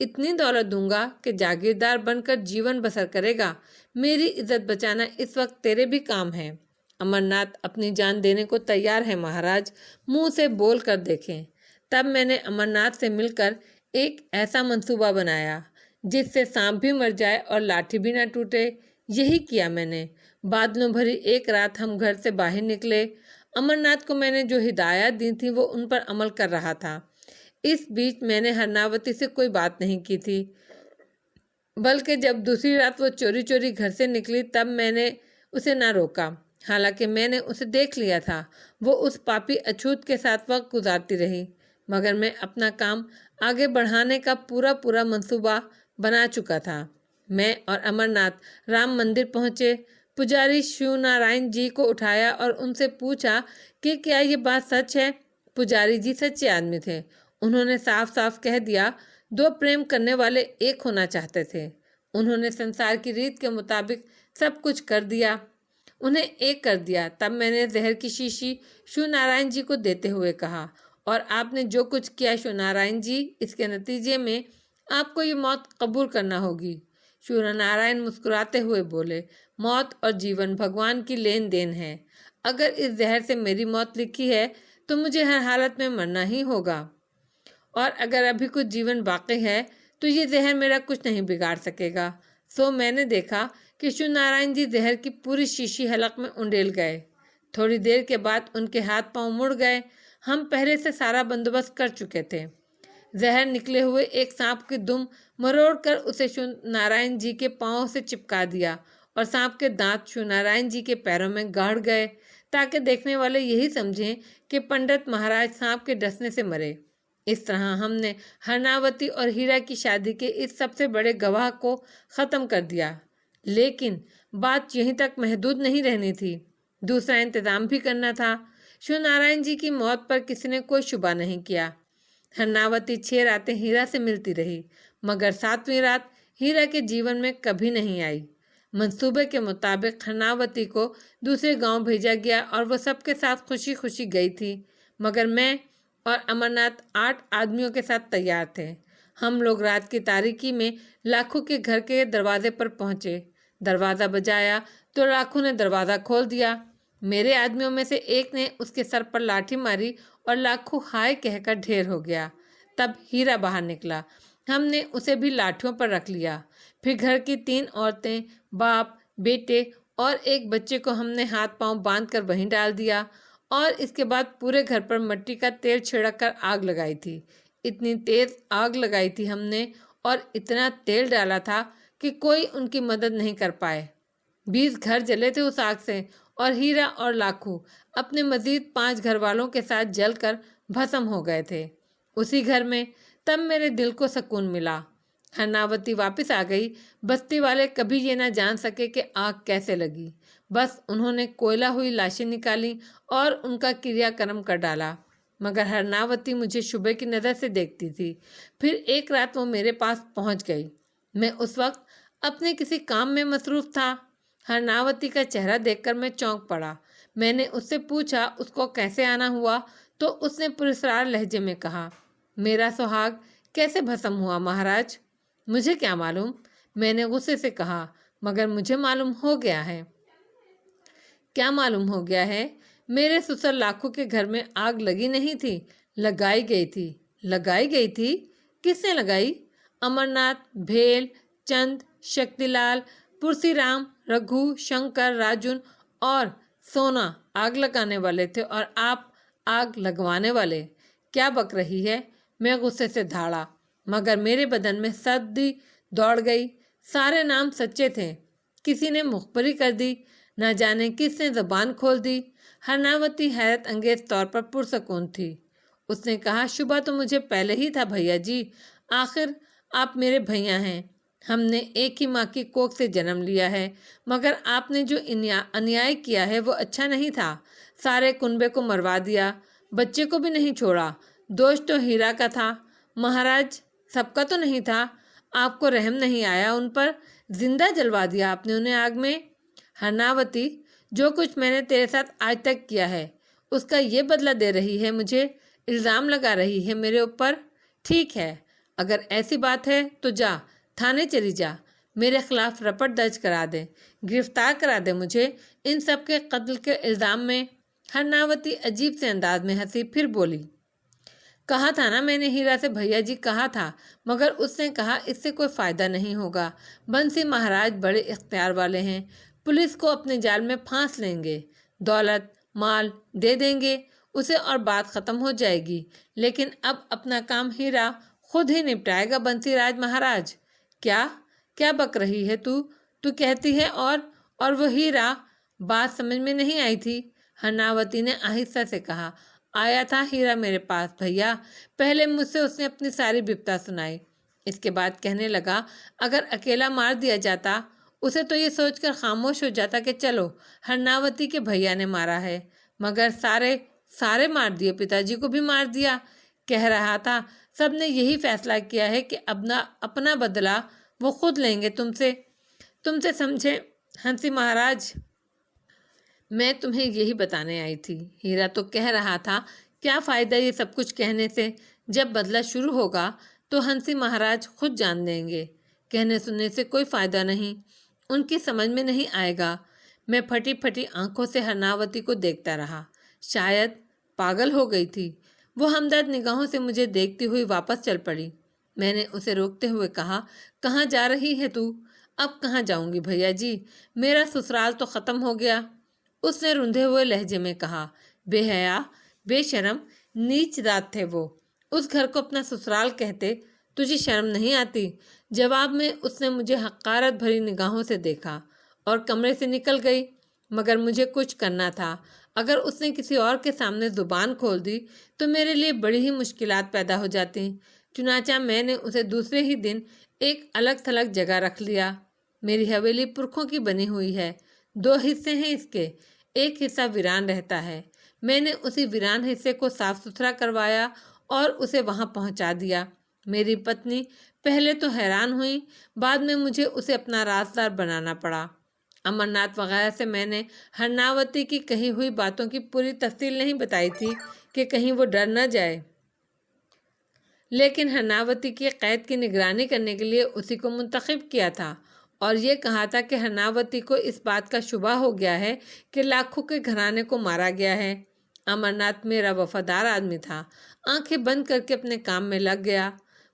اتنی دولت دوں گا کہ جاگیردار بن کر جیون بسر کرے گا۔ میری عزت بچانا اس وقت تیرے بھی کام ہے۔ امرناتھ اپنی جان دینے کو تیار ہے مہاراج، منہ سے بول کر دیکھیں۔ تب میں نے امرناتھ سے مل کر ایک ایسا منصوبہ بنایا جس سے سانپ بھی مر جائے اور لاٹھی بھی نہ ٹوٹے۔ یہی کیا میں نے۔ بادلوں بھری ایک رات ہم گھر سے باہر نکلے۔ امرناتھ کو میں نے جو ہدایات دی تھی وہ ان پر عمل کر رہا تھا۔ اس بیچ میں نے ہرناوتی سے کوئی بات نہیں کی تھی، بلکہ جب دوسری رات وہ چوری چوری گھر سے نکلی تب میں نے اسے نہ روکا، حالانکہ میں نے اسے دیکھ لیا تھا۔ وہ اس پاپی اچھوت کے ساتھ وقت گزارتی رہی، مگر میں اپنا کام آگے بڑھانے کا پورا منصوبہ بنا چکا تھا۔ میں اور امرناتھ رام مندر پہنچے، پجاری شیو نارائن جی کو اٹھایا اور ان سے پوچھا کہ کیا یہ بات سچ ہے۔ پجاری جی سچے آدمی تھے، انہوں نے صاف صاف کہہ دیا، دو پریم کرنے والے ایک ہونا چاہتے تھے۔ انہوں نے سنسار کی ریت کے مطابق سب کچھ کر دیا، انہیں ایک کر دیا۔ تب میں نے زہر کی شیشی شیو نارائن جی کو دیتے ہوئے کہا، اور آپ نے جو کچھ کیا شیو نارائن جی، اس کے نتیجے میں آپ کو یہ موت قبول کرنا ہوگی۔ شیو نارائن مسکراتے ہوئے بولے، موت اور جیون بھگوان کی لین دین ہے۔ اگر اس زہر سے میری موت لکھی ہے تو مجھے ہر حالت میں مرنا ہی ہوگا، اور اگر ابھی کچھ جیون باقی ہے تو یہ زہر میرا کچھ نہیں بگاڑ سکے گا۔ سو میں نے دیکھا کہ شیو نارائن جی زہر کی پوری شیشی حلق میں انڈیل گئے۔ تھوڑی دیر کے بعد ان کے ہاتھ پاؤں مڑ گئے۔ ہم پہلے سے سارا بندوبست کر چکے تھے۔ زہر نکلے ہوئے ایک سانپ کی دم مروڑ کر اسے شیو نارائن جی کے پاؤں سے چپکا دیا، اور سانپ کے دانت شیو نارائن جی کے پیروں میں گاڑ گئے، تاکہ دیکھنے والے یہی سمجھیں کہ پنڈت مہاراج سانپ کے ڈسنے سے مرے۔ اس طرح ہم نے ہرناوتی اور ہیرا کی شادی کے اس سب سے بڑے گواہ کو ختم کر دیا۔ لیکن بات یہیں تک محدود نہیں رہنی تھی، دوسرا انتظام بھی کرنا تھا۔ شیو نارائن جی کی موت پر کسی نے کوئی شبہ نہیں کیا۔ ہرناوتی 6 راتیں ہیرا سے ملتی رہی، مگر 7ویں رات ہیرا کے جیون میں کبھی نہیں آئی۔ منصوبے کے مطابق ہرناوتی کو دوسرے گاؤں بھیجا گیا اور وہ سب کے ساتھ خوشی خوشی گئی تھی، مگر میں اور امرناتھ 8 آدمیوں کے ساتھ تیار تھے۔ ہم لوگ رات کی تاریکی میں لاکھو کے گھر کے دروازے پر پہنچے۔ دروازہ بجایا تو لاکھو نے دروازہ کھول دیا۔ میرے آدمیوں میں سے ایک نے اس کے سر پر لاٹھی ماری اور لاکھو ہائے کہہ کر ڈھیر ہو گیا۔ تب ہیرا باہر نکلا، ہم نے اسے بھی لاٹھیوں پر رکھ لیا۔ پھر گھر کی 3 عورتیں، باپ، بیٹے اور ایک بچے کو ہم نے ہاتھ پاؤں باندھ کر وہیں ڈال دیا، اور اس کے بعد پورے گھر پر مٹی کا تیل چھڑک کر آگ لگائی تھی۔ اتنی تیز آگ لگائی تھی ہم نے، اور اتنا تیل ڈالا تھا کہ کوئی ان کی مدد نہیں کر پائے۔ 20 گھر جلے تھے اس آگ سے، اور ہیرا اور لاکھو اپنے مزید 5 گھر والوں کے ساتھ جل کر بھسم ہو گئے تھے اسی گھر میں۔ تب میرے دل کو سکون ملا۔ ہرناوتی واپس آ گئی۔ بستی والے کبھی یہ نہ جان سکے کہ آگ کیسے لگی، بس انہوں نے کوئلہ ہوئی لاشیں نکالی اور ان کا کریا کرم کر ڈالا، مگر ہرناوتی مجھے شبے کی نظر سے دیکھتی تھی۔ پھر ایک رات وہ میرے پاس پہنچ گئی، میں اس وقت اپنے کسی کام میں مصروف تھا۔ ہرناوتی کا چہرہ دیکھ کر میں چونک پڑا۔ میں نے اس سے پوچھا اس کو کیسے آنا ہوا، تو اس نے پراسرار لہجے میں کہا، میرا سہاگ کیسے بھسم ہوا مہاراج؟ مجھے کیا معلوم، میں نے غصے سے کہا، مگر مجھے معلوم ہو گیا ہے۔ کیا معلوم ہو گیا ہے؟ میرے سسر لاکھو کے گھر میں آگ لگی نہیں تھی، لگائی گئی تھی۔ لگائی گئی تھی؟ کس نے لگائی؟ امرناتھ، بھیل، چند، شکتی لال، پرسی رام، رگھو، شنکر، راجن اور سونا آگ لگانے والے تھے، اور آپ آگ لگوانے والے۔ کیا بک رہی ہے؟ میں غصے سے دھاڑا، مگر میرے بدن میں سردی دوڑ گئی۔ سارے نام سچے تھے، کسی نے مخبری کر دی، نہ جانے کس نے زبان کھول دی۔ ہرناوتی حیرت انگیز طور پر پرسکون تھی۔ اس نے کہا، شبہ تو مجھے پہلے ہی تھا بھیا جی، آخر آپ میرے بھیا ہیں، ہم نے ایک ہی ماں کی کوکھ سے جنم لیا ہے، مگر آپ نے جو انیائے کیا ہے وہ اچھا نہیں تھا۔ سارے کنبے کو مروا دیا، بچے کو بھی نہیں چھوڑا۔ دوش تو ہیرا کا تھا مہاراج، سب کا تو نہیں تھا۔ آپ کو رحم نہیں آیا ان پر، زندہ جلوا دیا آپ نے انہیں آگ میں۔ ہرناوتی، جو کچھ میں نے تیرے ساتھ آج تک کیا ہے اس کا یہ بدلہ دے رہی ہے، مجھے الزام لگا رہی ہے میرے اوپر۔ ٹھیک ہے، اگر ایسی بات ہے تو جا تھانے چلی جا، میرے خلاف رپٹ درج کرا دے، گرفتار کرا دے مجھے ان سب کے قتل کے الزام میں۔ ہرناوتی عجیب سے انداز میں ہنسی، پھر بولی، کہا تھا نا میں نے ہیرا سے، بھیا جی کہا تھا، مگر اس نے کہا اس سے کوئی فائدہ نہیں ہوگا، بنسی مہاراج بڑے اختیار والے ہیں، پولیس کو اپنے جال میں پھانس لیں گے، دولت مال دے دیں گے اسے اور بات ختم ہو جائے گی، لیکن اب اپنا کام ہیرا خود ہی نپٹائے گا بنسی راج مہاراج۔ کیا بک رہی ہے تو کہتی ہے اور وہ ہیرا؟ بات سمجھ میں نہیں آئی تھی۔ ہرناوتی نے آہستہ سے کہا، آیا تھا ہیرا میرے پاس بھیا، پہلے مجھ سے اس نے اپنی ساری بپتا سنائی، اس کے بعد کہنے لگا اگر اکیلا مار دیا جاتا اسے تو یہ سوچ کر خاموش ہو جاتا کہ چلو ہرناوتی کے بھیا نے مارا ہے، مگر سارے مار دیے، پتا جی کو بھی مار دیا، کہہ رہا تھا سب نے یہی فیصلہ کیا ہے کہ اپنا بدلہ وہ خود لیں گے تم سے سمجھے ہنسی مہاراج؟ میں تمہیں یہی بتانے آئی تھی، ہیرا تو کہہ رہا تھا کیا فائدہ یہ سب کچھ کہنے سے، جب بدلہ شروع ہوگا تو ہنسی مہاراج خود جان دیں گے، کہنے سننے سے کوئی فائدہ نہیں، ان کی سمجھ میں نہیں آئے گا۔ میں پھٹی پھٹی آنکھوں سے ہرناوتی کو دیکھتا رہا، شاید پاگل ہو گئی تھی، وہ ہمدرد نگاہوں سے مجھے دیکھتی ہوئی واپس چل پڑی۔ میں نے اسے روکتے ہوئے کہا، کہاں جا رہی ہے تو؟ اب کہاں جاؤں گی بھیا جی، میرا سسرال تو ختم ہو گیا، اس نے رندھے ہوئے لہجے میں کہا۔ بے حیا، بے شرم، نیچ ذات تھے وہ، اس گھر کو اپنا سسرال کہتے، تجھے شرم نہیں آتی؟ جواب میں اس نے مجھے حقارت بھری نگاہوں سے دیکھا اور کمرے سے نکل گئی، مگر مجھے کچھ کرنا تھا، اگر اس نے کسی اور کے سامنے زبان کھول دی تو میرے لیے بڑی ہی مشکلات پیدا ہو جاتی، چنانچہ میں نے اسے دوسرے ہی دن ایک الگ تھلگ جگہ رکھ لیا۔ میری حویلی پرکھوں کی بنی ہوئی ہے، 2 حصے ہیں اس کے، ایک حصہ ویران رہتا ہے، میں نے اسی ویران حصے کو صاف ستھرا کروایا اور اسے وہاں پہنچا دیا۔ میری پتنی پہلے تو حیران ہوئی، بعد میں مجھے اسے اپنا رازدار بنانا پڑا۔ امرناتھ وغیرہ سے میں نے ہرناوتی کی کہی ہوئی باتوں کی پوری تفصیل نہیں بتائی تھی کہ کہیں وہ ڈر نہ جائے، لیکن ہرناوتی کی قید کی نگرانی کرنے کے لیے اسی کو منتخب کیا تھا اور یہ کہا تھا کہ ہرناوتی کو اس بات کا شبہ ہو گیا ہے کہ لاکھوں کے گھرانے کو مارا گیا ہے۔ امرناتھ میرا وفادار آدمی تھا، آنکھیں بند کر کے اپنے کام میں لگ گیا،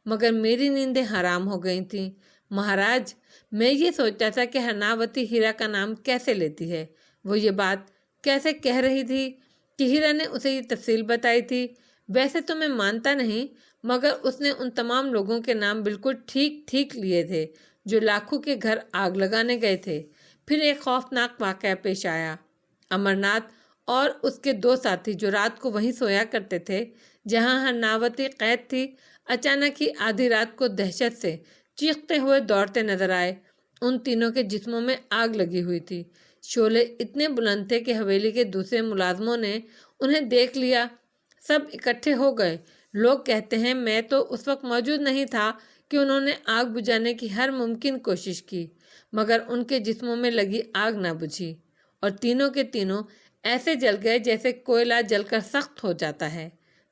مگر میری نیندیں حرام ہو گئی تھیں۔ مہاراج، میں یہ سوچتا تھا کہ ہرناوتی ہیرا کا نام کیسے لیتی ہے، وہ یہ بات کیسے کہہ رہی تھی کہ ہیرا نے اسے یہ تفصیل بتائی تھی۔ ویسے تو میں مانتا نہیں، مگر اس نے ان تمام لوگوں کے نام بالکل ٹھیک لیے تھے جو لاکھوں کے گھر آگ لگانے گئے تھے۔ پھر ایک خوفناک واقعہ پیش آیا۔ امرناتھ اور اس کے 2 ساتھی جو رات کو وہیں سویا کرتے تھے جہاں ہرناوتی قید تھی، اچانک ہی آدھی رات کو دہشت سے چیختے ہوئے دوڑتے نظر آئے۔ ان تینوں کے جسموں میں آگ لگی ہوئی تھی، شعلے اتنے بلند تھے کہ حویلی کے دوسرے ملازموں نے انہیں دیکھ لیا، سب اکٹھے ہو گئے۔ لوگ کہتے ہیں میں تو اس وقت موجود نہیں تھا کہ انہوں نے آگ بجھانے کی ہر ممکن کوشش کی، مگر ان کے جسموں میں لگی آگ نہ بجھی اور تینوں کے تینوں ایسے جل گئے جیسے کوئلہ جل کر سخت ہو جاتا ہے،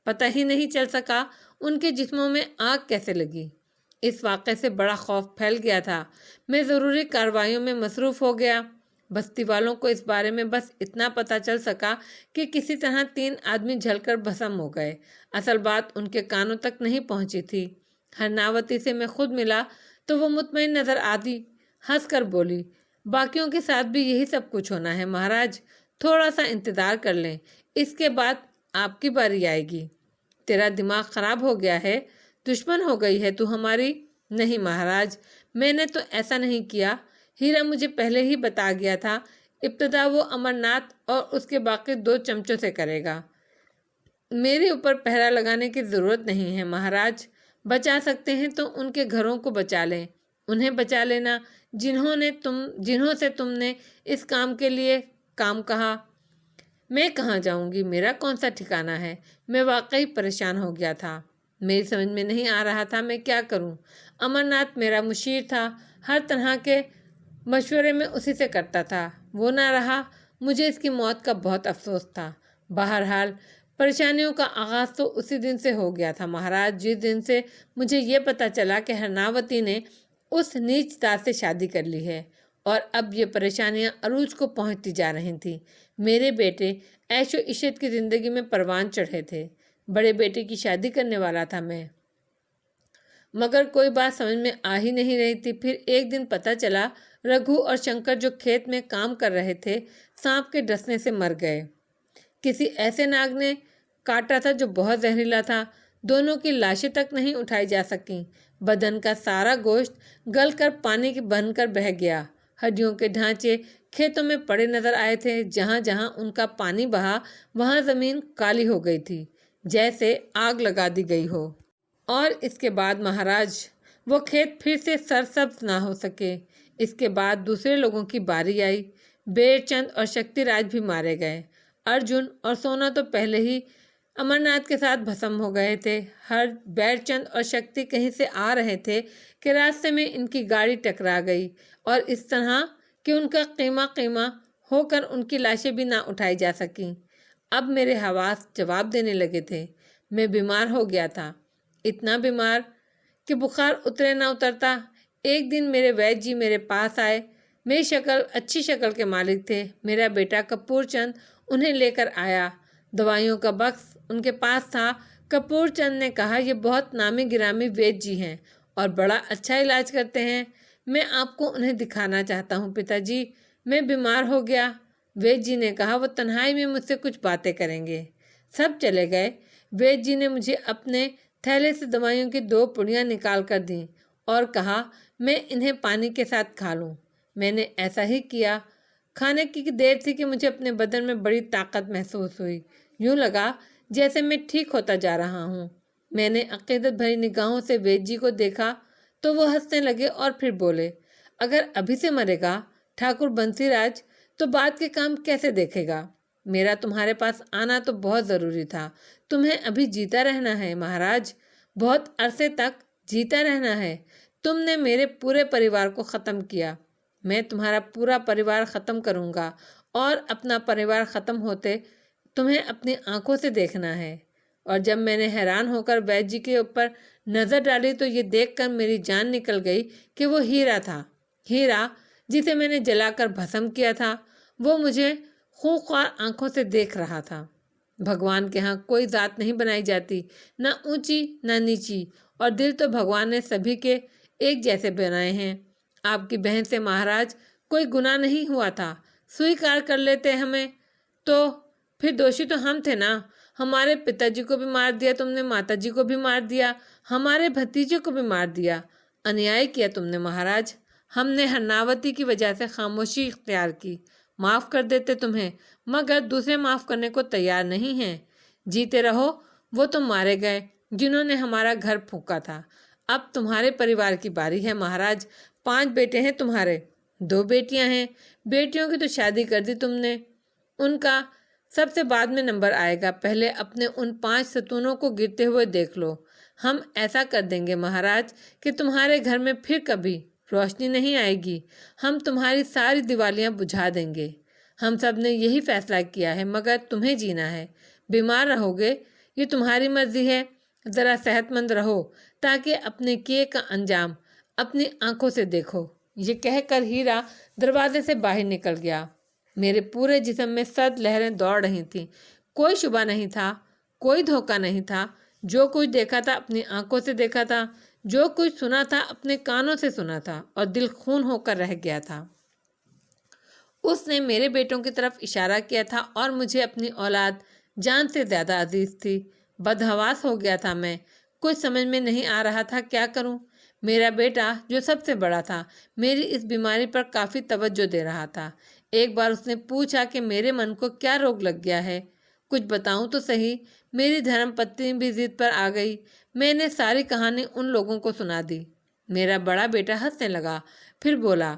پتہ ہی نہیں چل سکا ان کے جسموں میں آگ کیسے لگی۔ اس واقعے سے بڑا خوف پھیل گیا تھا، میں ضروری کارروائیوں میں مصروف ہو گیا۔ بستی والوں کو اس بارے میں بس اتنا پتہ چل سکا کہ کسی طرح 3 آدمی جل کر بھسم ہو گئے، اصل بات ان کے کانوں تک نہیں پہنچی تھی۔ ہرناوتی سے میں خود ملا تو وہ مطمئن نظر آتی، ہنس کر بولی، باقیوں کے ساتھ بھی یہی سب کچھ ہونا ہے مہاراج، تھوڑا سا انتظار کر لیں، اس کے بعد آپ کی باری آئے گی۔ تیرا دماغ خراب ہو گیا ہے، دشمن ہو گئی ہے تو ہماری؟ نہیں مہاراج، میں نے تو ایسا نہیں کیا، ہیرا مجھے پہلے ہی بتا گیا تھا، ابتدا وہ امرناتھ اور اس کے باقی 2 چمچوں سے کرے گا، میرے اوپر پہرا لگانے کی ضرورت نہیں ہے مہاراج، بچا سکتے ہیں تو ان کے گھروں کو بچا لیں، انہیں بچا لینا جنہوں سے تم نے اس کام کے لیے کام کہا۔ میں کہاں جاؤں گی، میرا کون سا ٹھکانہ ہے؟ میں واقعی پریشان ہو گیا تھا، میری سمجھ میں نہیں آ رہا تھا میں کیا کروں۔ امرناتھ میرا مشیر تھا، ہر طرح کے مشورے میں اسی سے کرتا تھا، وہ نہ رہا، مجھے اس کی موت کا بہت افسوس تھا۔ بہرحال پریشانیوں کا آغاز تو اسی دن سے ہو گیا تھا مہاراج، جس دن سے مجھے یہ پتہ چلا کہ ہرناوتی نے اس نیچ دار سے شادی کر لی ہے، اور اب یہ پریشانیاں عروج کو پہنچتی جا رہی تھیں۔ میرے بیٹے عیش و عشرت کی زندگی میں پروان چڑھے تھے، بڑے بیٹے کی شادی کرنے والا تھا میں، مگر کوئی بات سمجھ میں آ ہی نہیں رہی تھی۔ پھر ایک دن پتہ چلا رگھو اور شنکر جو کھیت میں کام کر رہے تھے سانپ کے ڈسنے سے مر گئے۔ کسی ایسے ناگ نے کاٹا تھا جو بہت زہریلا تھا۔ دونوں کی لاشیں تک نہیں اٹھائی جا سکیں۔ بدن کا سارا گوشت گل کر پانی بن کر بہہ گیا۔ ہڈیوں کے ڈھانچے کھیتوں میں پڑے نظر آئے تھے۔ جہاں جہاں ان کا پانی بہا وہاں زمین کالی ہو گئی تھی، جیسے آگ لگا دی گئی ہو۔ اور اس کے بعد مہاراج وہ کھیت پھر سے سرسبز نہ ہو سکے۔ اس کے بعد دوسرے لوگوں کی باری آئی۔ بیر چند اور شکتی راج بھی مارے گئے۔ ارجن اور سونا تو پہلے ہی امرناتھ کے ساتھ بھسم ہو گئے تھے۔ بیر چند اور شکتی کہیں سے آ رہے تھے کہ راستے میں ان کی گاڑی ٹکرا گئی، اور اس طرح کہ ان کا قیمہ ہو کر ان کی لاشیں بھی نہ اٹھائی جا سکیں۔ اب میرے حواس جواب دینے لگے تھے۔ میں بیمار ہو گیا تھا، اتنا بیمار کہ بخار اترے نہ اترتا۔ ایک دن میرے وید جی میرے پاس آئے۔ میری اچھی شکل کے مالک تھے۔ میرا بیٹا کپور چند انہیں لے کر آیا۔ دوائیوں کا بکس ان کے پاس تھا۔ کپور چند نے کہا، یہ بہت نامی گرامی وید جی ہیں اور بڑا اچھا علاج کرتے ہیں، میں آپ کو انہیں دکھانا چاہتا ہوں پتا جی، میں بیمار ہو گیا۔ وید جی نے کہا، وہ تنہائی میں مجھ سے کچھ باتیں کریں گے۔ سب چلے گئے۔ وید جی نے مجھے اپنے تھیلے سے دوائیوں کی 2 پڑیاں نکال کر دیں اور کہا میں انہیں پانی کے ساتھ کھا لوں۔ میں نے ایسا ہی کیا۔ کھانے کی دیر تھی کہ مجھے اپنے بدن میں بڑی طاقت محسوس ہوئی۔ یوں لگا جیسے میں ٹھیک ہوتا جا رہا ہوں۔ میں نے عقیدت بھری نگاہوں سے وید جی کو دیکھا تو وہ ہنسنے لگے اور پھر بولے، اگر ابھی سے مرے گا ٹھاکر بنسی راج تو بعد کے کام کیسے دیکھے گا؟ میرا تمہارے پاس آنا تو بہت ضروری تھا۔ تمہیں ابھی جیتا رہنا ہے مہاراج، بہت عرصے تک جیتا رہنا ہے۔ تم نے میرے پورے پریوار کو ختم کیا، میں تمہارا پورا پریوار ختم کروں گا، اور اپنا پریوار ختم ہوتے تمہیں اپنی آنکھوں سے دیکھنا ہے۔ اور جب میں نے حیران ہو کر وید جی کے اوپر نظر ڈالی تو یہ دیکھ کر میری جان نکل گئی کہ وہ ہیرا تھا، ہیرا جسے میں نے جلا کر بھسم کیا تھا، وہ مجھے خونخوار آنکھوں سے دیکھ رہا تھا۔ بھگوان کے ہاں کوئی ذات نہیں بنائی جاتی، نہ اونچی نہ نیچی، اور دل تو بھگوان نے سبھی کے ایک جیسے بنائے ہیں۔ آپ کی بہن سے مہاراج کوئی گناہ نہیں ہوا تھا، سویکار کر لیتے ہمیں تو پھر دوشی تو ہم تھے نا۔ ہمارے پتا جی کو بھی مار دیا تم نے، ماتا جی کو بھی مار دیا، ہمارے بھتیجے کو بھی مار دیا۔ انیائی کیا تم نے مہاراج۔ ہم نے ہرناوتی کی وجہ سے خاموشی اختیار کی، معاف کر دیتے تمہیں، مگر دوسرے معاف کرنے کو تیار نہیں ہیں۔ جیتے رہو، وہ تو مارے گئے جنہوں نے ہمارا گھر پھونکا تھا۔ اب تمہارے پریوار کی باری ہے مہاراج۔ 5 بیٹے ہیں تمہارے، 2 بیٹیاں ہیں۔ بیٹیوں کی تو شادی کر دی تم نے، ان کا سب سے بعد میں نمبر آئے گا۔ پہلے اپنے ان 5 ستونوں کو گرتے ہوئے دیکھ لو۔ ہم ایسا کر دیں گے مہاراج کہ تمہارے گھر میں پھر کبھی روشنی نہیں آئے گی۔ ہم تمہاری ساری دیوالیاں بجھا دیں گے۔ ہم سب نے یہی فیصلہ کیا ہے، مگر تمہیں جینا ہے۔ بیمار رہو گے یہ تمہاری مرضی ہے، ذرا صحت مند رہو تاکہ اپنے کیے کا انجام اپنی آنکھوں سے دیکھو۔ یہ کہہ کر ہیرا دروازے سے باہر نکل گیا۔ میرے پورے جسم میں سرد لہریں دوڑ رہی تھیں۔ کوئی شبہ نہیں تھا، کوئی دھوکہ نہیں تھا۔ جو کچھ دیکھا تھا اپنی آنکھوں سے دیکھا تھا، جو کچھ سنا تھا اپنے کانوں سے سنا تھا، اور دل خون ہو کر رہ گیا تھا۔ اس نے میرے بیٹوں کی طرف اشارہ کیا تھا اور مجھے اپنی اولاد جان سے زیادہ عزیز تھی۔ بدحواس ہو گیا تھا میں، کچھ سمجھ میں نہیں آ رہا تھا کیا کروں۔ میرا بیٹا جو سب سے بڑا تھا میری اس بیماری پر کافی توجہ دے رہا تھا۔ ایک بار اس نے پوچھا کہ میرے من کو کیا روگ لگ گیا ہے، کچھ بتاؤں تو صحیح۔ میری دھرم پتنی بھی ضد پر آ گئی۔ میں نے ساری کہانی ان لوگوں کو سنا دی۔ میرا بڑا بیٹا ہنسنے لگا، پھر بولا،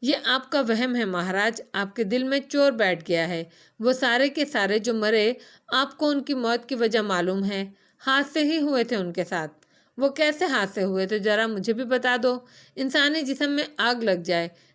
یہ آپ کا وہم ہے مہاراج، آپ کے دل میں چور بیٹھ گیا ہے۔ وہ سارے کے سارے جو مرے آپ کو ان کی موت کی وجہ معلوم ہے، حادثے ہی ہوئے تھے ان کے ساتھ۔ وہ کیسے حادثے ہوئے تھے ذرا مجھے بھی بتا دو۔ انسانی جسم میں آگ لگ جائے،